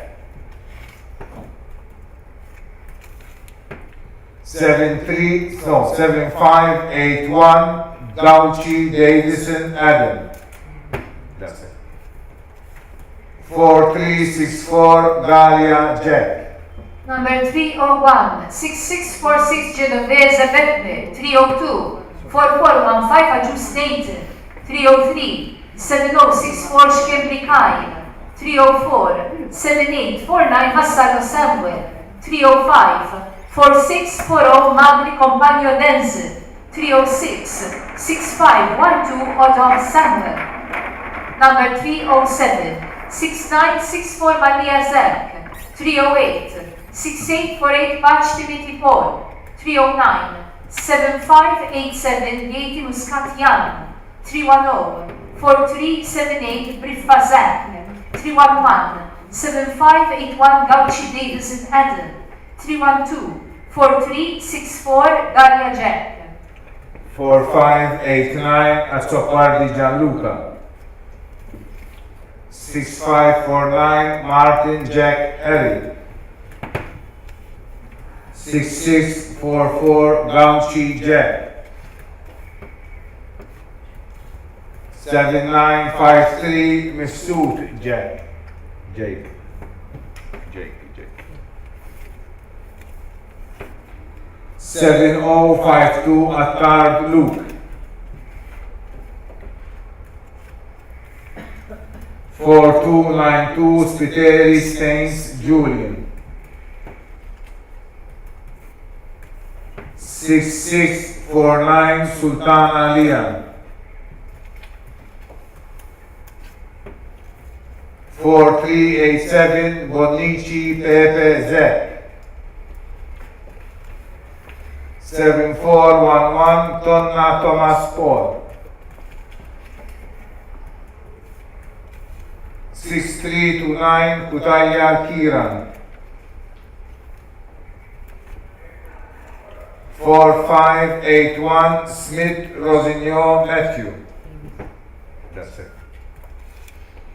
7581 Gauci Davison Adam. That's it. 4364 Galia Jack.
number 301 6646 Genovese Beppe, 302 4415 Ajus Nathan, 303 7064 Shkembri Kai, 304 7849 Vassallo Samuel, 305 4640 Magri Compagno Denzel, 306 6512 Odom Samuel, number 307 6964 Malia Zek, 308 6848 Bach Timothy Paul, 309 7587 Gaty Muscat Yan, 310 4378 Briffa Zek, 311 7581 Gauci Davison Adam, 312 4364 Daria Jack.
4589 Assopardi Gianluca. 6549 Martin Jack Eric. 6644 Gauci Jack. 7953 Masood Jack. Jake. 7052 Attard Luke. 4292 Spiteri Stains Julian. 6649 Sultana Lian. 4387 Bonici Pepe Zek. 7411 Tonna Thomas Paul. 6329 Kutaya Kiran. 4581 Smith Rosignon Matthew. That's it.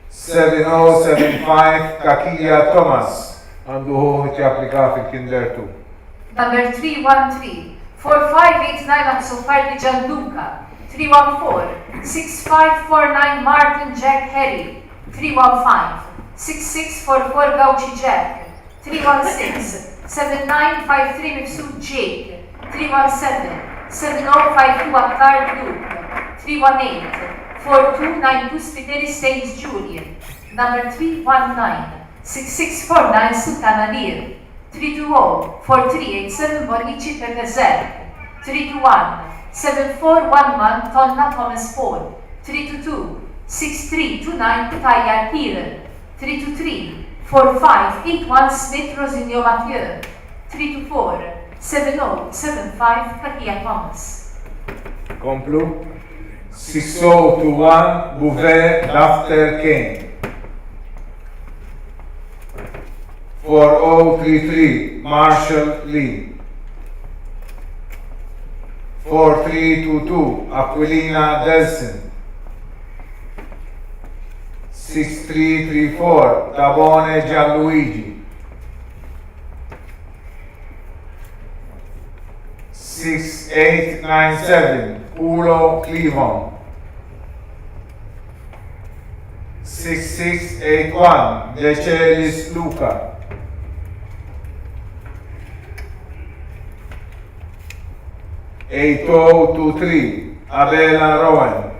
7075 Kakia Thomas. Għandu ħuħt japplika fil-kinder 2.
Number 313, 4589 Ansofardi Gianluca. 314, 6549 Martin Jack Harry. 315, 6644 Gauchi Jack. 316, 7953 Mifsud Jake. 317, 7052 Attar Luke. 318, 4292 Spiteri Staines Julian. Number 319, 6649 Sultana Lir. 320-4387 Bonici Pepezer. 321-7411 Tonna Thomas Paul. 322-6329 Kutayar Piran. 323-4581 Smith Rosinio Mathieu. 324-7075 Kakia Thomas.
Komplu. 6021 Bouvet Dafter Kane. 4033 Marshall Lee. 4322 Aquilina Delson. 6334 Tabone Gianluigi. 6897 Ulo Cleavon. 6681 De Celis Luca. 8023 Abela Rowan.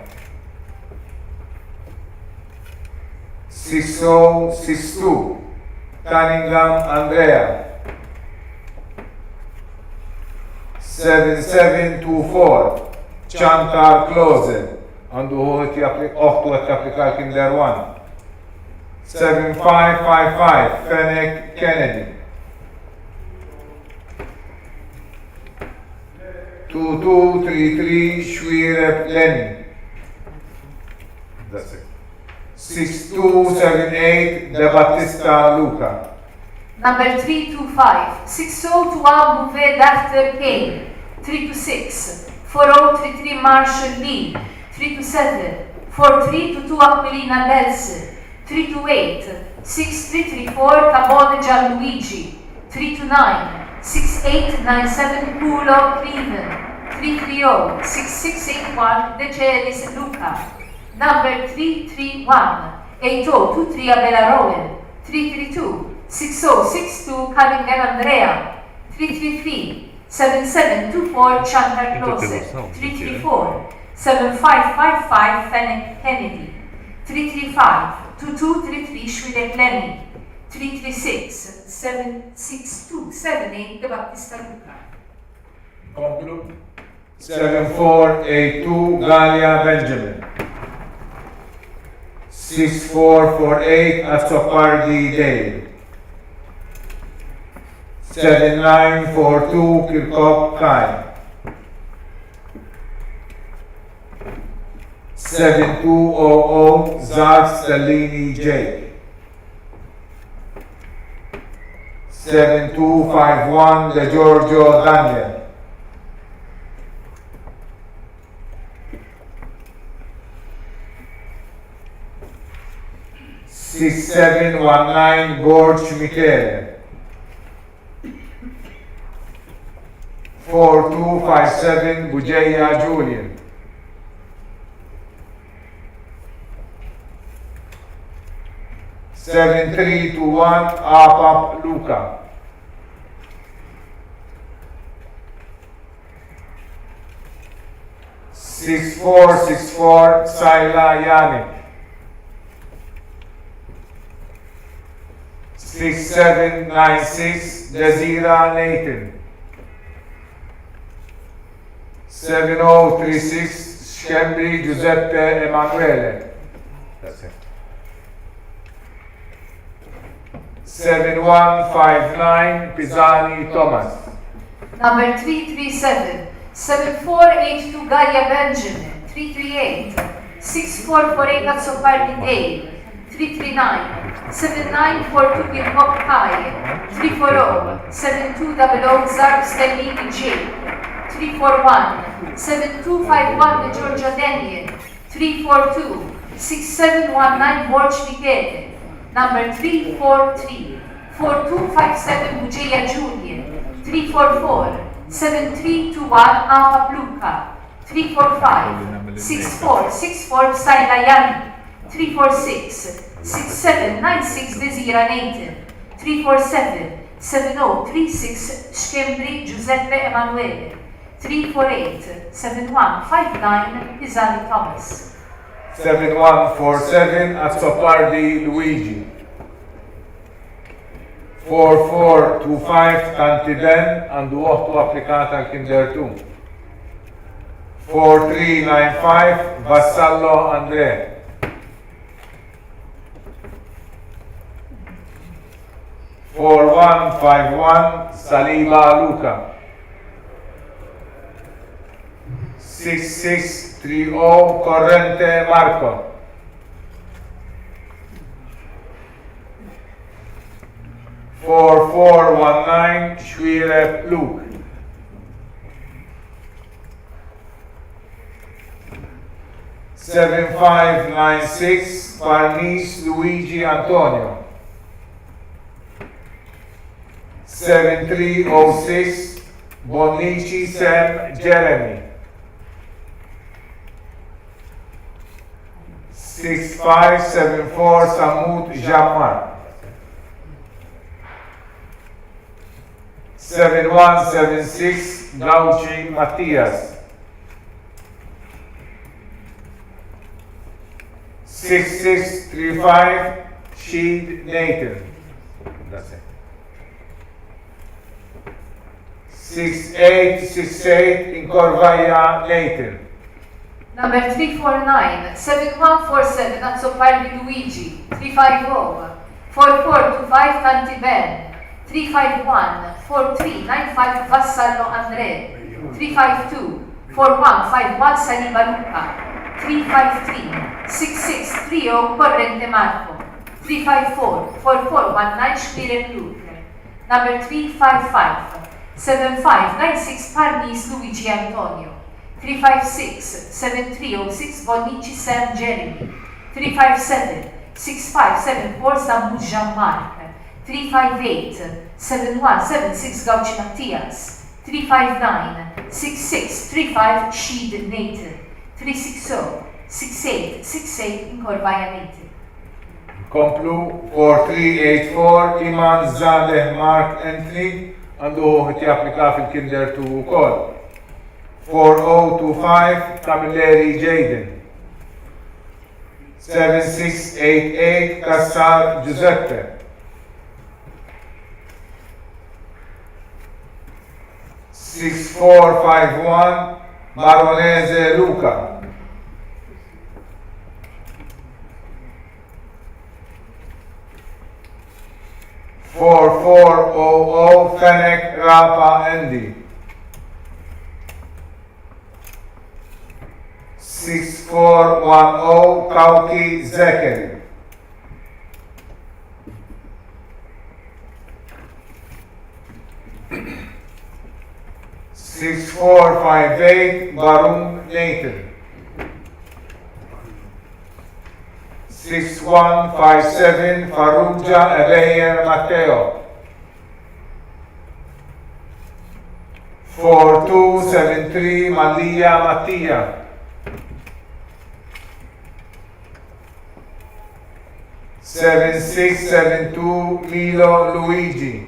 6062 Cunningham Andrea. 7724 Chantal Klose. Għandu uħtu għet applika kinder 1. 7555 Fennec Kennedy. 2233 Schwirep Lenny. That's it. 6278 De Battista Luca.
Number 325, 6021 Bouvet Dafter Kane. 326, 4033 Marshall Lee. 327, 4322 Aquilina Delson. 328, 6334 Tabone Gianluigi. 329, 6897 Pulo Cleveland. 330, 6681 De Celis Luca. Number 331, 8023 Abela Rowan. 332, 6062 Cunningham Andrea. 333, 7724 Chantal Klose. 334, 7555 Fennec Kennedy. 335, 2233 Schwidek Lenny. 336, 762 78 De Battista Luca.
7482 Galia Benjamin. 6448 Azzopardi Dale. 7942 Kirkop Kai. 7200 Zar Stellini Jake. 7251 De Giorgio Daniel. 6719 Gorge Michele. 4257 Bugeya Julian. 7321 Apap Luca. 6464 Saila Yannick. 6796 Desira Nathan. 7036 Schembri Giuseppe Emanuele. That's it. 7159 Pisani Thomas.
Number 337, 7482 Galia Benjamin. 338, 6448 Azzopardi Dale. 339, 7942 Kirkop Kai. 340, 7200 Zarb Stellini J. 341, 7251 Georgia Daniel, 342, 6719 Borch Michele, number 343, 4257 Bugeya Julian, 344, 7321 Ava Bluka, 345, 6464 Saila 346, 6796 Desira Nathan, 347, 7036 Schembri Giuseppe Emanuele, 348, 7159 Pisani Thomas.
7147 Azzopardi Luigi. 4425 Tanti Ben għandu 8 applikata l-Kinder 2. 4395 Vassallo Andre. 4151 Saliba Luca. 6630 Corrente Marco. 4419 Schwire Luke. 7596 Farnis Luigi Antonio. 7306 Bonici Sam Jeremy. 6574 Samut Jammar. 7176 Gauchi Matias. 6635 Sheed Nathan. That's it. 6868 Incorvaya Nathan.
Number 349, 7147 Azzopardi Luigi, 350, 4425 Tanti Ben, 351, 4395 Vassallo Andre, 352, 4151 Saliba Luca, 353, 6630 Corrente Marco, 354, 4419 Schwire Luke, number 355, 7596 Parnis Luigi Antonio, 356, 7306 Bonici Sam Jeremy, 357, 6574 Samut Jean-Marc, 358, 7176 Gauchi Mattias, 359, 6635 Sheed Nathan, 360, 6868 Incorvaya Nathan.
Komplu 4384 Iman Zadeh Mark Anthony għandu ħti applika fil-Kinder 2 ukoll. 4025 Camilleri Jaden. 7688 Cassar Giuseppe. 6451 Maronese Luca. 4400 Fennec Rapa Andy. 6410 Kauki Zekeri. 6458 Barum Nathan. 6157 Farrugia Ebeyer Matteo. 4273 Malia Mattia. 7672 Milo Luigi.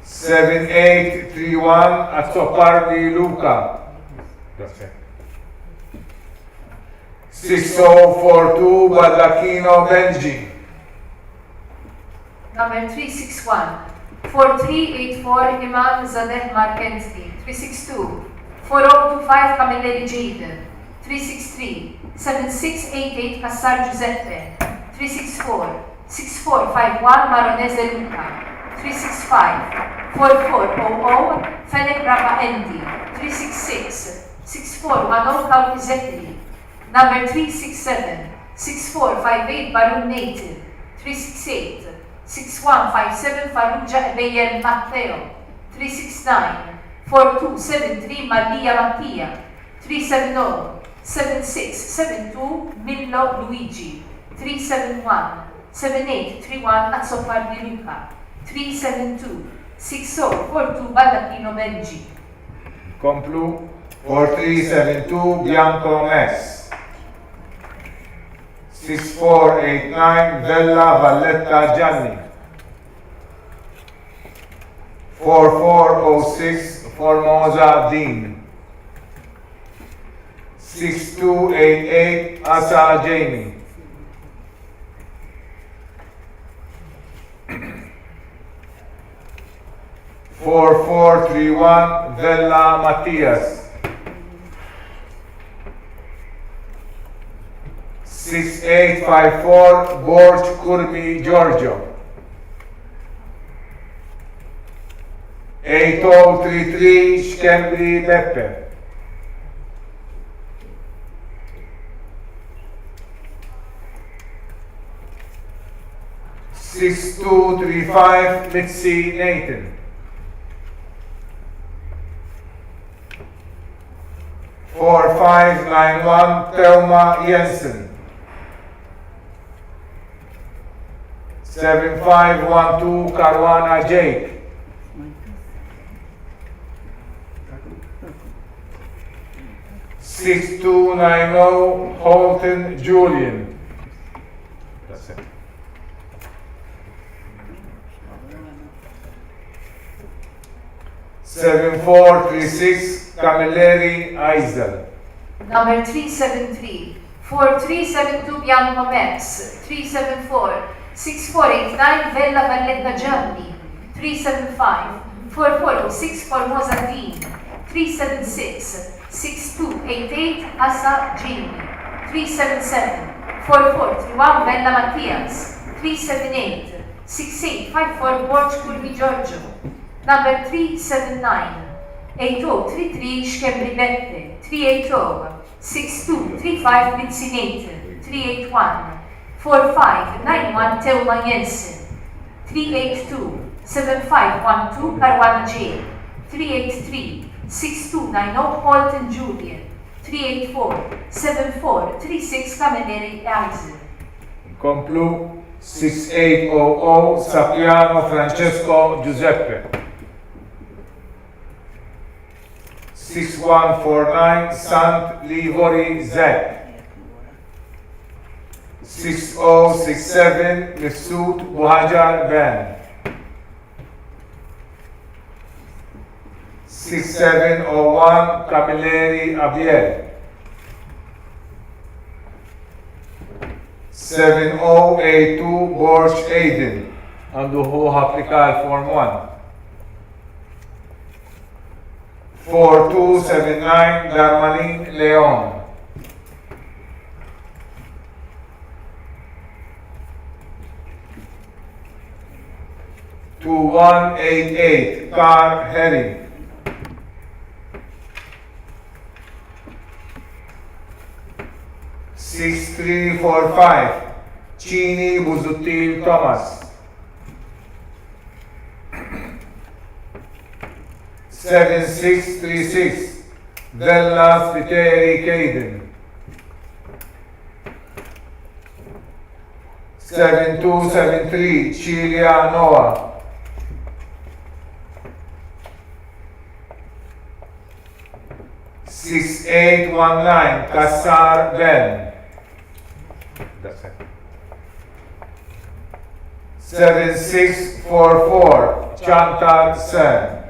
7831 Azzopardi Luca. 6042 Baldacchino Benji.
Number 361, 4384 Imam Zadeh Markensky, 362, 4025 Camilleri Jaden, 363, 7688 Cassar Giuseppe, 364, 6451 Maronese Luca, 365, 4400 Fennec Rapa Andy, 366, 6410 Kauki Zetri, number 367, 6458 Barum Native, 368, 6157 Farrugia Ebeyer Matteo, 369 4273 Maria Mattia, 370 7672 Millo Luigi, 371 7831 Azzopardi Luca, 372 6042 Baldacchino Benji.
Komplu. 4372 Bianco Mess. 6489 Vella Valletta Gianni. 4406 Formosa Dean. 6288 Asa Jamie. 4431 Vella Mattias. 6854 Borj Kurmi Giorgio. 8033 Shkembri Beppe. 6235 Mitzi Nathan. 4591 Thelma Jensen. 7512 Caruana Jake. 6290 Holton Julian. That's it. Seven four three six Camilleri Eisel.
Number 373 4372 Bianco Max, 374 6489 Vella Valletta Gianni, 375 4406 Formosa Dean, 376 6288 Asa Jamie, 377 4431 Vella Mattias, 378 6854 Borj Kurmi Giorgio. Number 379 8033 Shkembri Bette, 380 6235 Mitzi Nathan, 381 4591 Thelma Jensen, 382 7512 Caruana J, 383 6290 Holton Julian, 384 7436 Camilleri Eisel.
Komplu 6800 Sapiano Francesco Giuseppe. 6149 Sant Livori Zek. 6067 Mesut Buhajar Ben. 6701 Camilleri Abiel. 7082 Borj Aiden. Għandu hu applikal Form 1. 4279 Darmanin Leon. 2188 Carl Herring. 6345 Cini Buzuttil Thomas. 7636 Vella Spiteri Caden. 7273 Cilia Noah. 6819 Kassar Ben. That's it. 7644 Chantal Sen.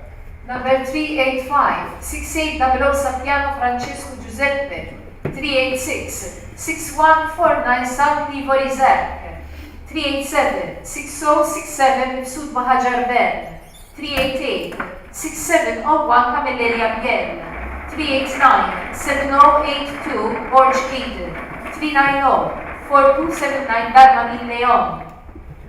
Number 385 6800 Sapiano Francesco Giuseppe, 386 6149 San Livori Zek, 387 6067 Mesut Buhajar Ben, 388 6701 Camilleri Abiel, 389 7082 Borj Aiden, 390 4279 Darmanin Leon.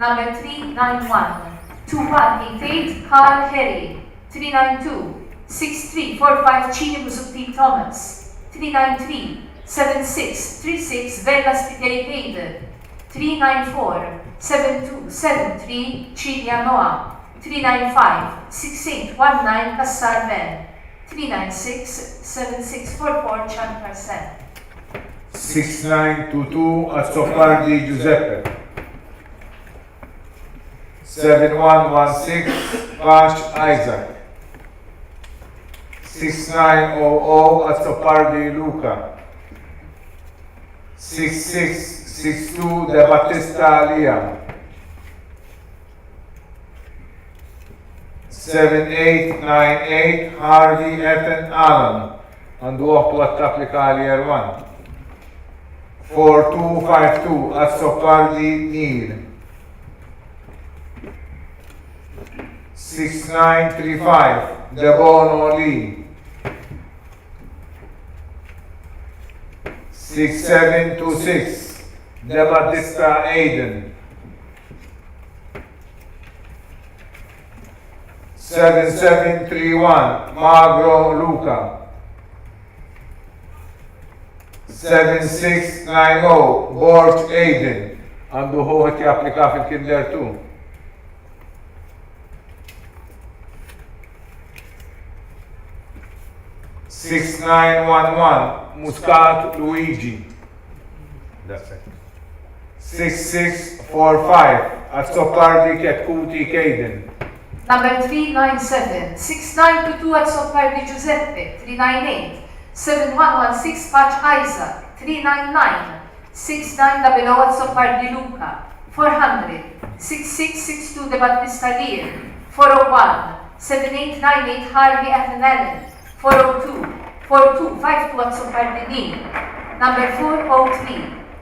Number 391 2188 Carl Herry, 392 6345 Cini Buzuttil Thomas, 393 7636 Vella Spiteri Caden, 394 7273 Cilja Noa, 395 6819 Kassar Ben, 396 7644 Chantal Sen.
6922 Azzopardi Giuseppe. 7116 Pash Isaac. 6900 Azzopardi Luca. 6662 De Battista Liam. 7898 Harvey Ethan Allen. Għandu għoħtu għat-applika għal 1. 4252 Azzopardi Neil. 6935 Debono Lee. 6726 De Battista Aiden. 7731 Magro Luca. 7690 Borch Aiden. Għandu ħuħet japplika fil-kinder 2. 6911 Muscat Luigi. That's it. 6645 Azzopardi Ketkuti Caden.
Number 397 6922 Azzopardi Giuseppe, 398 7116 Patch Isaac, 399 6900 Azzopardi Luca, 400 6662 De Battista Lear, 401 7898 Harvey Ethan Allen, 402 4252 Azzopardi Neil, number 403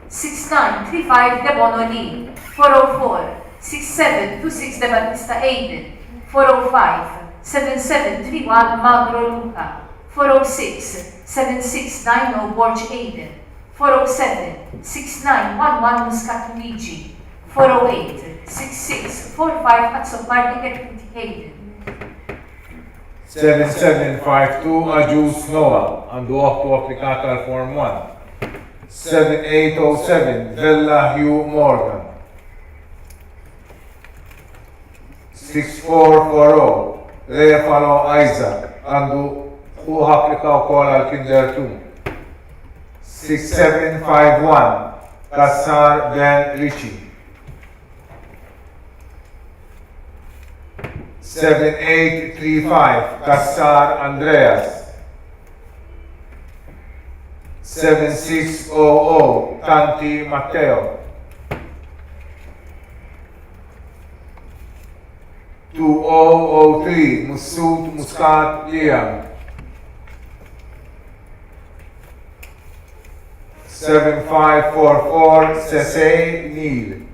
6935 Debono Lee, 404 6726 De Battista Aiden, 405 7731 Magro Luca, 406 7690 Borch Aiden, 407 6911 Muscat Luigi, 408 6645 Azzopardi Ketkuti Aiden.
7752 Ajus Noah, għandu għoħtu applikata għal Form 1. 7807 Villa Hugh Morgan. 6440 Refalo Isaac, għandu uħ applika u kol għal Kinder 2. 6751 Kassar Ben Ricci. 7835 Kassar Andreas. 7600 Tanti Matteo. 2003 Musud Muscat Liam. 7544 Sesei Neil.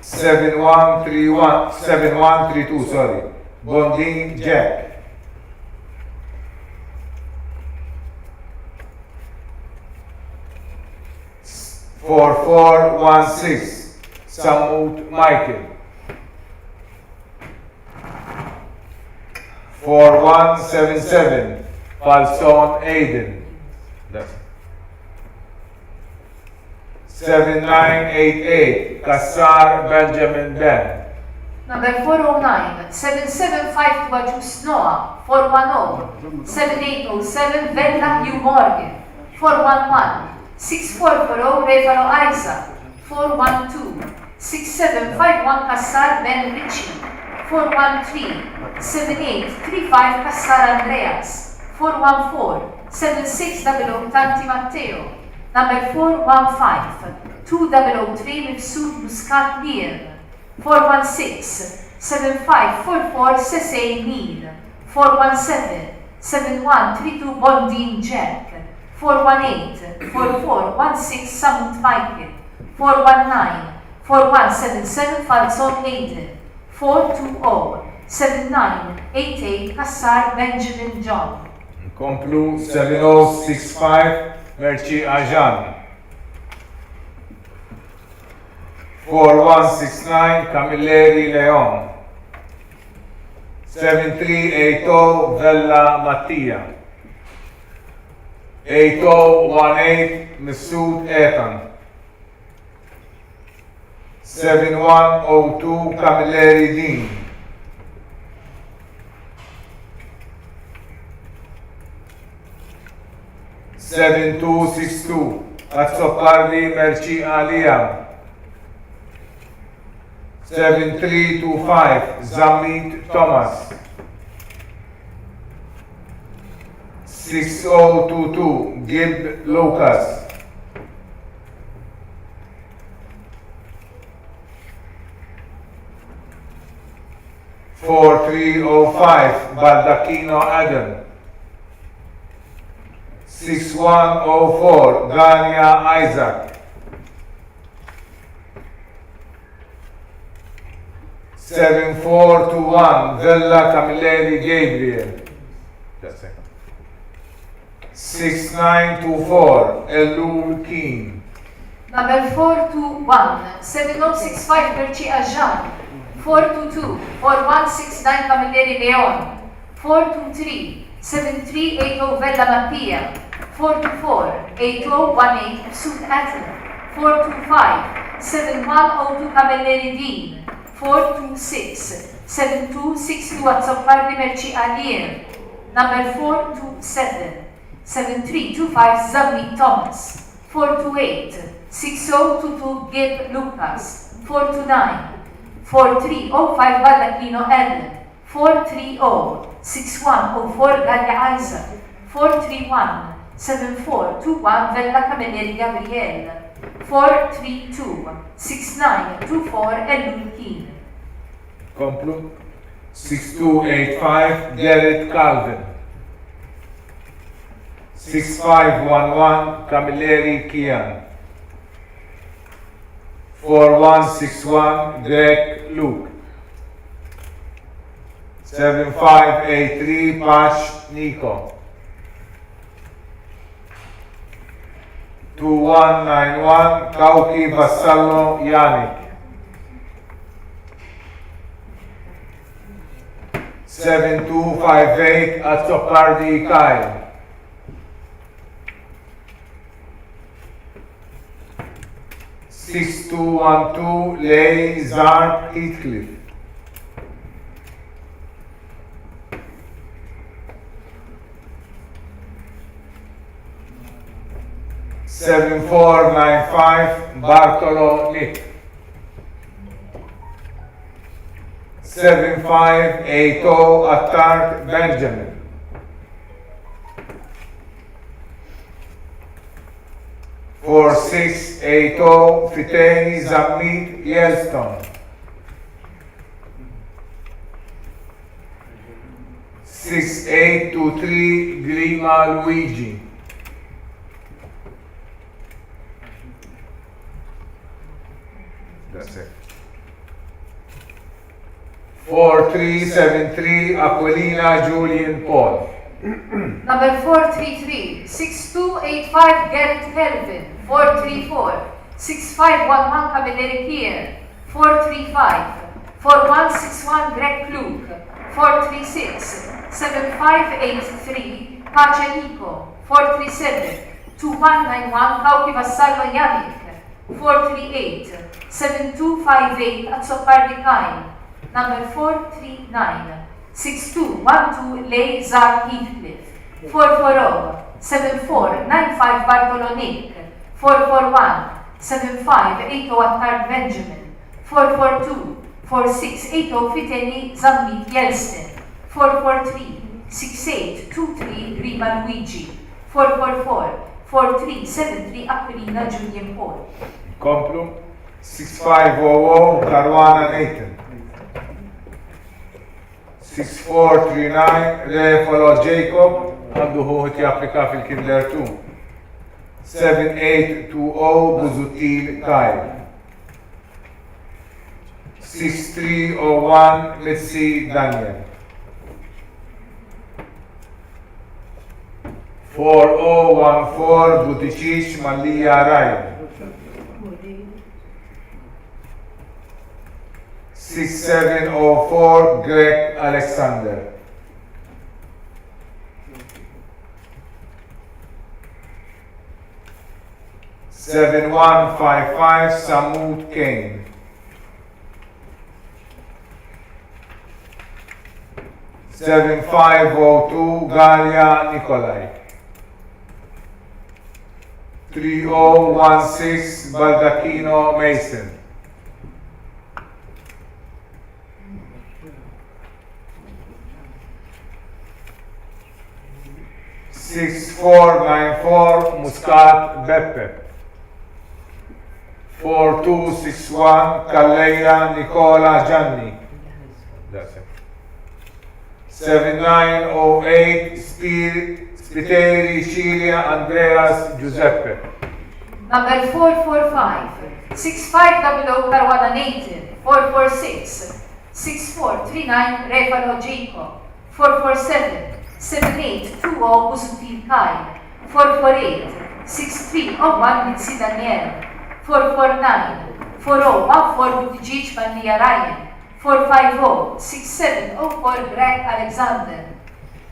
7132, sorry. Bondin Jack. 4416 Samut Michael. 4177 Falson Aiden. 7988 Kassar Benjamin Ben.
Number 409 7752 Ajus Noah, 410 7807 Vella Hugh Morgan, 411 6440 Refalo Isaac, 412 6751 Kassar Ben Ricci, 413 7835 Kassar Andreas, 414 7600 Tanti Matteo, number 415 2003 Mifsud Muscat Neil, 416 7544 Sesei Neil, 417 7132 Bondin Jack, 418 4416 Samut Michael, 419 4177 Falson Aiden, 420 7988 Kassar Benjamin John.
Komplu 7065 Merci Ajan. 4169 Camilleri Leon. 7380 Vella Mattia. 8018 Masood Etan. 7102 Camilleri Dean. 7262 Azzopardi Merci Alia. 7325 Zamit Thomas. 6022 Gib Lucas. 4305 Baldacchino Adam. 6104 Gania Isaac. 7421 Vella Camilleri Gabriel. 6924 Elul Keen.
Number 421, 7065 Berchi Ajan. 422, 4169 Camilleri Leon. 423, 7380 Vella Mattia. 424, 8018 Sud Atten. 425, 7102 Camilleri Dean. 426, 7262 Azzopardi Merci Alier. Number 427, 7325 Zamit Thomas. 428, 6022 Gib Lucas. 429, 4305 Baldacchino Ellen. 430, 6104 Gallia Isaac. 431, 7421 Vella Camilleri Gabriel. 432, 6924 Elul Keen.
Complu. 6285 Garrett Calvin. 6511 Camilleri Kian. 4161 Greg Luke. 7583 Pash Nico. 2191 Kauki Vassallo Yannick. 7258 Azzopardi Kyle. 6212 Lay Zarp Heathcliff. 7495 Bartolo Nick. 7580 Attark Benjamin. 4680 Fiteni Zamit Yelston. 6823 Grima Luigi. 4373 Aquilina Julian Paul.
Number 433, 6285 Garrett Kelvin. 434, 6511 Camilleri Kier. 435, 4161 Greg Klug. 436, 7583 Pace Nico. 437, 2191 Kauki Vassallo Yannick. 438, 7258 Azzopardi Kyle. Number 439, 6212 Lay Zar Heathcliff. 440, 7495 Bartolo Nick. 441, 7580 Attard Benjamin. 442, 4680 Fiteni Zamit Yelston. 443, 6823 Grima Luigi. 444, 4373 Aquilina Julian Paul.
Complu. 6500 Caruana Nathan. 6439 Refolo Jacob għandu ħuħt japplika fil-Kindler 2. 7820 Buzutil Kyle. 6301 Mitzi Daniel. 4014 Buticic Mallia Ryan. 6704 Greg Alexander. 7155 Samut Kane. 7502 Galia Nikolai. 3016 Baldacchino Mason. 6494 Muscat Beppe. 4261 Calleja Nicola Gianni. That's it. 7908 Spiteri Cilia Andreas Giuseppe.
Number 445, 6500 Caruana Native, 446, 6439 Refalo Jacob, 447, 7820 Busutil Kai, 448, 6301 Mitzi Daniel, 449, 4014 Buttigieg Vanilla Ryan, 450, 6704 Greg Alexander.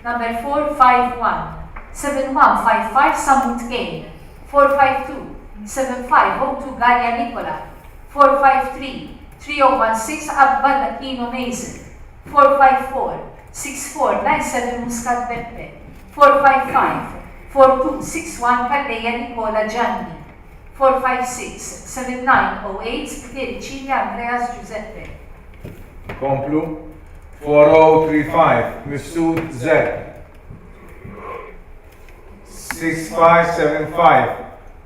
Number 451, 7155 Samut Kane, 452, 7502 Galia Nicola, 453, 3016 Abba Aquino Mason, 454, 6497 Muscat Beppe, 455, 4261 Calleja Nicola Gianni, 456, 7908 Spiteri Cilia Andreas Giuseppe.
Komplu. 4035 Misud Zed. 6575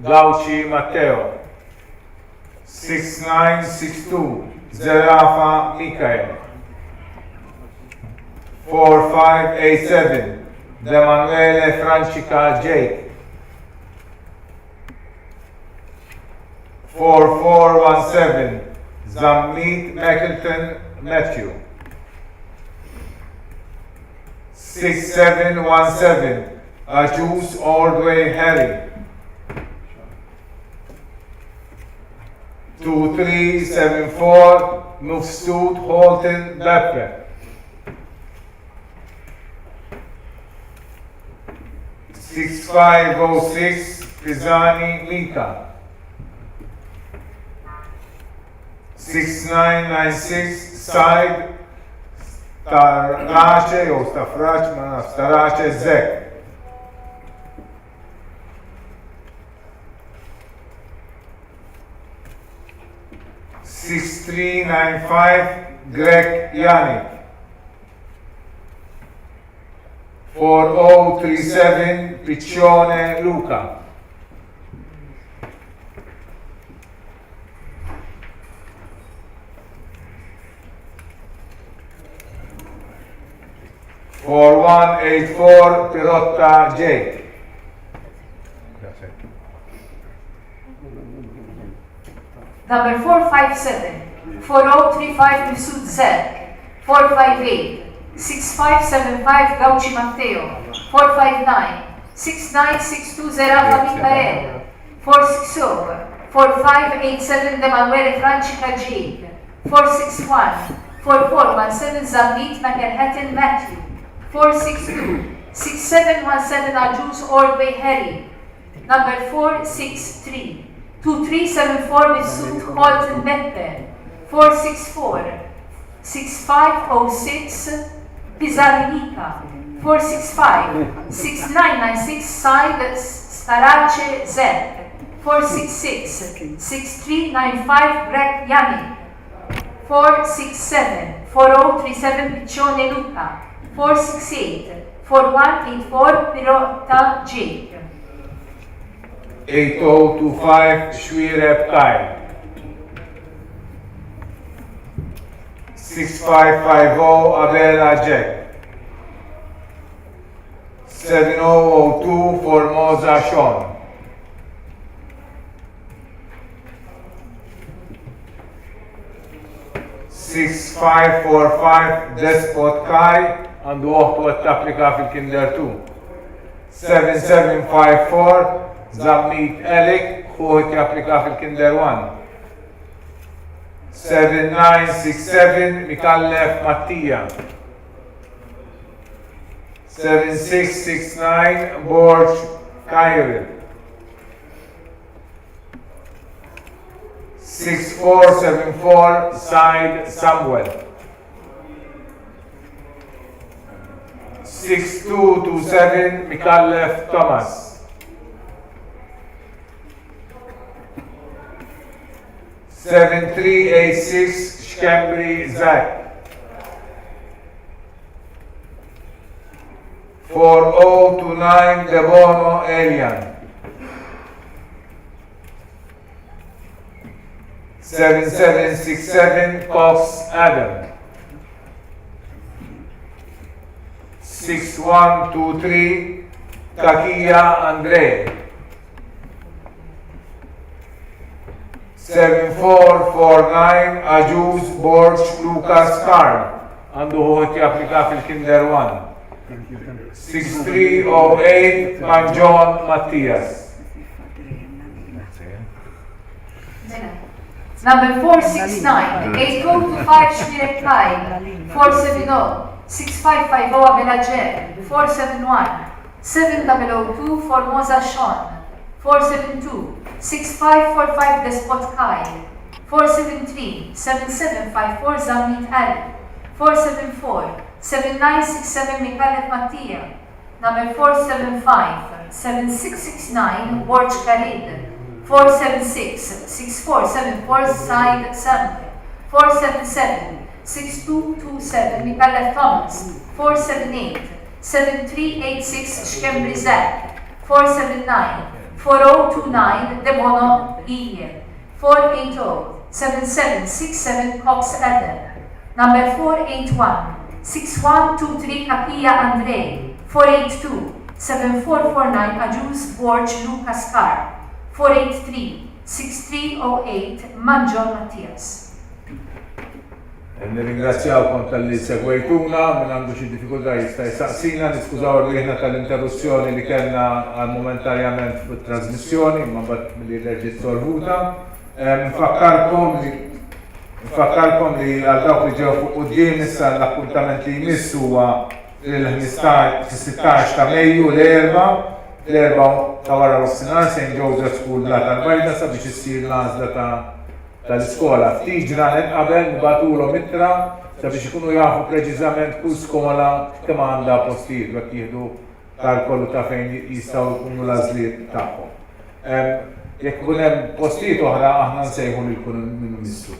Gauci Matteo. 6962 Zerafa Mikael. 4587 Demanuele Francica Jake. 4417 Zammit Mackleton Matthew. 6717 Ajus Ordway Harry. 2374 Mufsud Holton Beppe. 6506 Pisani Mika. 6996 Said Starace or Stafrac, ma naf, Starace Zek. 6395 Greg Yannick. 4037 Piccione Luca. 4184 Pirotta J. That's it.
Number 457, 4035 Misud Zek, 458, 6575 Gauci Matteo, 459, 6962 Zerafa Michael, 460, 4587 Emanuele Francica Jake, 461, 4417 Zammit Manhattan Matthew, 462, 6717 Ajus Ordway Harry, number 463, 2374 Misud Holton Beppe, 464, 6506 Pizarrinica, 465, 6996 Said Starace Zek, 466, 6395 Greg Yannick, 467, 4037 Piccione Luca, 468, 4184 Pirotta Jake.
8025 Shwireb Kai. 6550 Abela Jack. 7002 Formosa Sean. 6545 Despot Kai għandu uħtu għat tapplika fil-Kinder 2. 7754 Zammit Elik u għat japplika fil-Kinder 1. 7967 Mikallef Mattia. 7669 Borj Kairi. 6474 Said Samuel. 6227 Mikallef Thomas. 7386 Shkembri Zach. 4029 Debono Elian. 7767 Cox Adam. 6123 Takia Andre. 7449 Ajuz Borch Lucas Carl. Għandu ħuħt japplika fil-Kinder 1. 6308 Manjon Mattias.
Number 469, 8025 Shmirek Kai, 470, 6550 Abela Jen, 471, 7002 Formosa Sean, 472, 6545 Despot Kai, 473, 7754 Zamit Ali, 474, 7967 Mikhail Mattia, number 475, 7669 Borj Khalid, 476, 6474 Said Samuel, 477, 6227 Mikhail Thomas, 478, 7386 Shkembri Zach, 479, 4029 Debono Iyer, 480, 7767 Cox Adam, number 481, 6123 Kapia Andre, 482, 7449 Ajuz Borj Lucas Carr, 483, 6308 Manjon Mattias.
Nirringrazzjawkom tal-li segwejtuna, minn għandu xi diffikultà jista' jistaqsina, niskużaw rriħna tal-interruzzjoni li kellna għal momentarjament fit-trasmissjoni, ma mbagħad milli reġgħet solvuta. Nfakkarkom li għal dawk li ġew fuq quddiem issa l-appuntament li jmiss huwa il-16 ta' Mejju l-erba' ta' wara nofsinhar St. Joseph School tal-Bajda sabiex issir l-għażla tal-iskola. Ftit ġranet qabel nibatulhom ittra sabiex ikunu jafu preċiżament kull skola kemm għandha postijiet jekk jieħdu kalkolu ta' fejn jistgħu jkunu l-għażliet tagħhom. Jekk ikun hemm postijiet oħra aħna nsejħu lil kun minnu missu.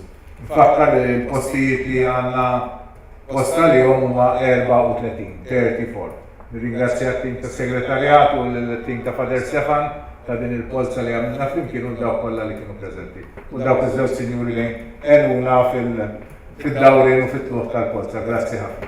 Nfakkar li l-postijiet li għandna posta li huma 34. Nirringrazzja t-tim ta' segretarjat u l-tim ta' Fader Stefan ta' din il-polza li għamilna flimkien u daw kollha li kienu preżenti. U dawk iż-żewġ sinjuri li għenuna fil-dawrin u fit-tluħ tal-polza. Grazzi ħafna.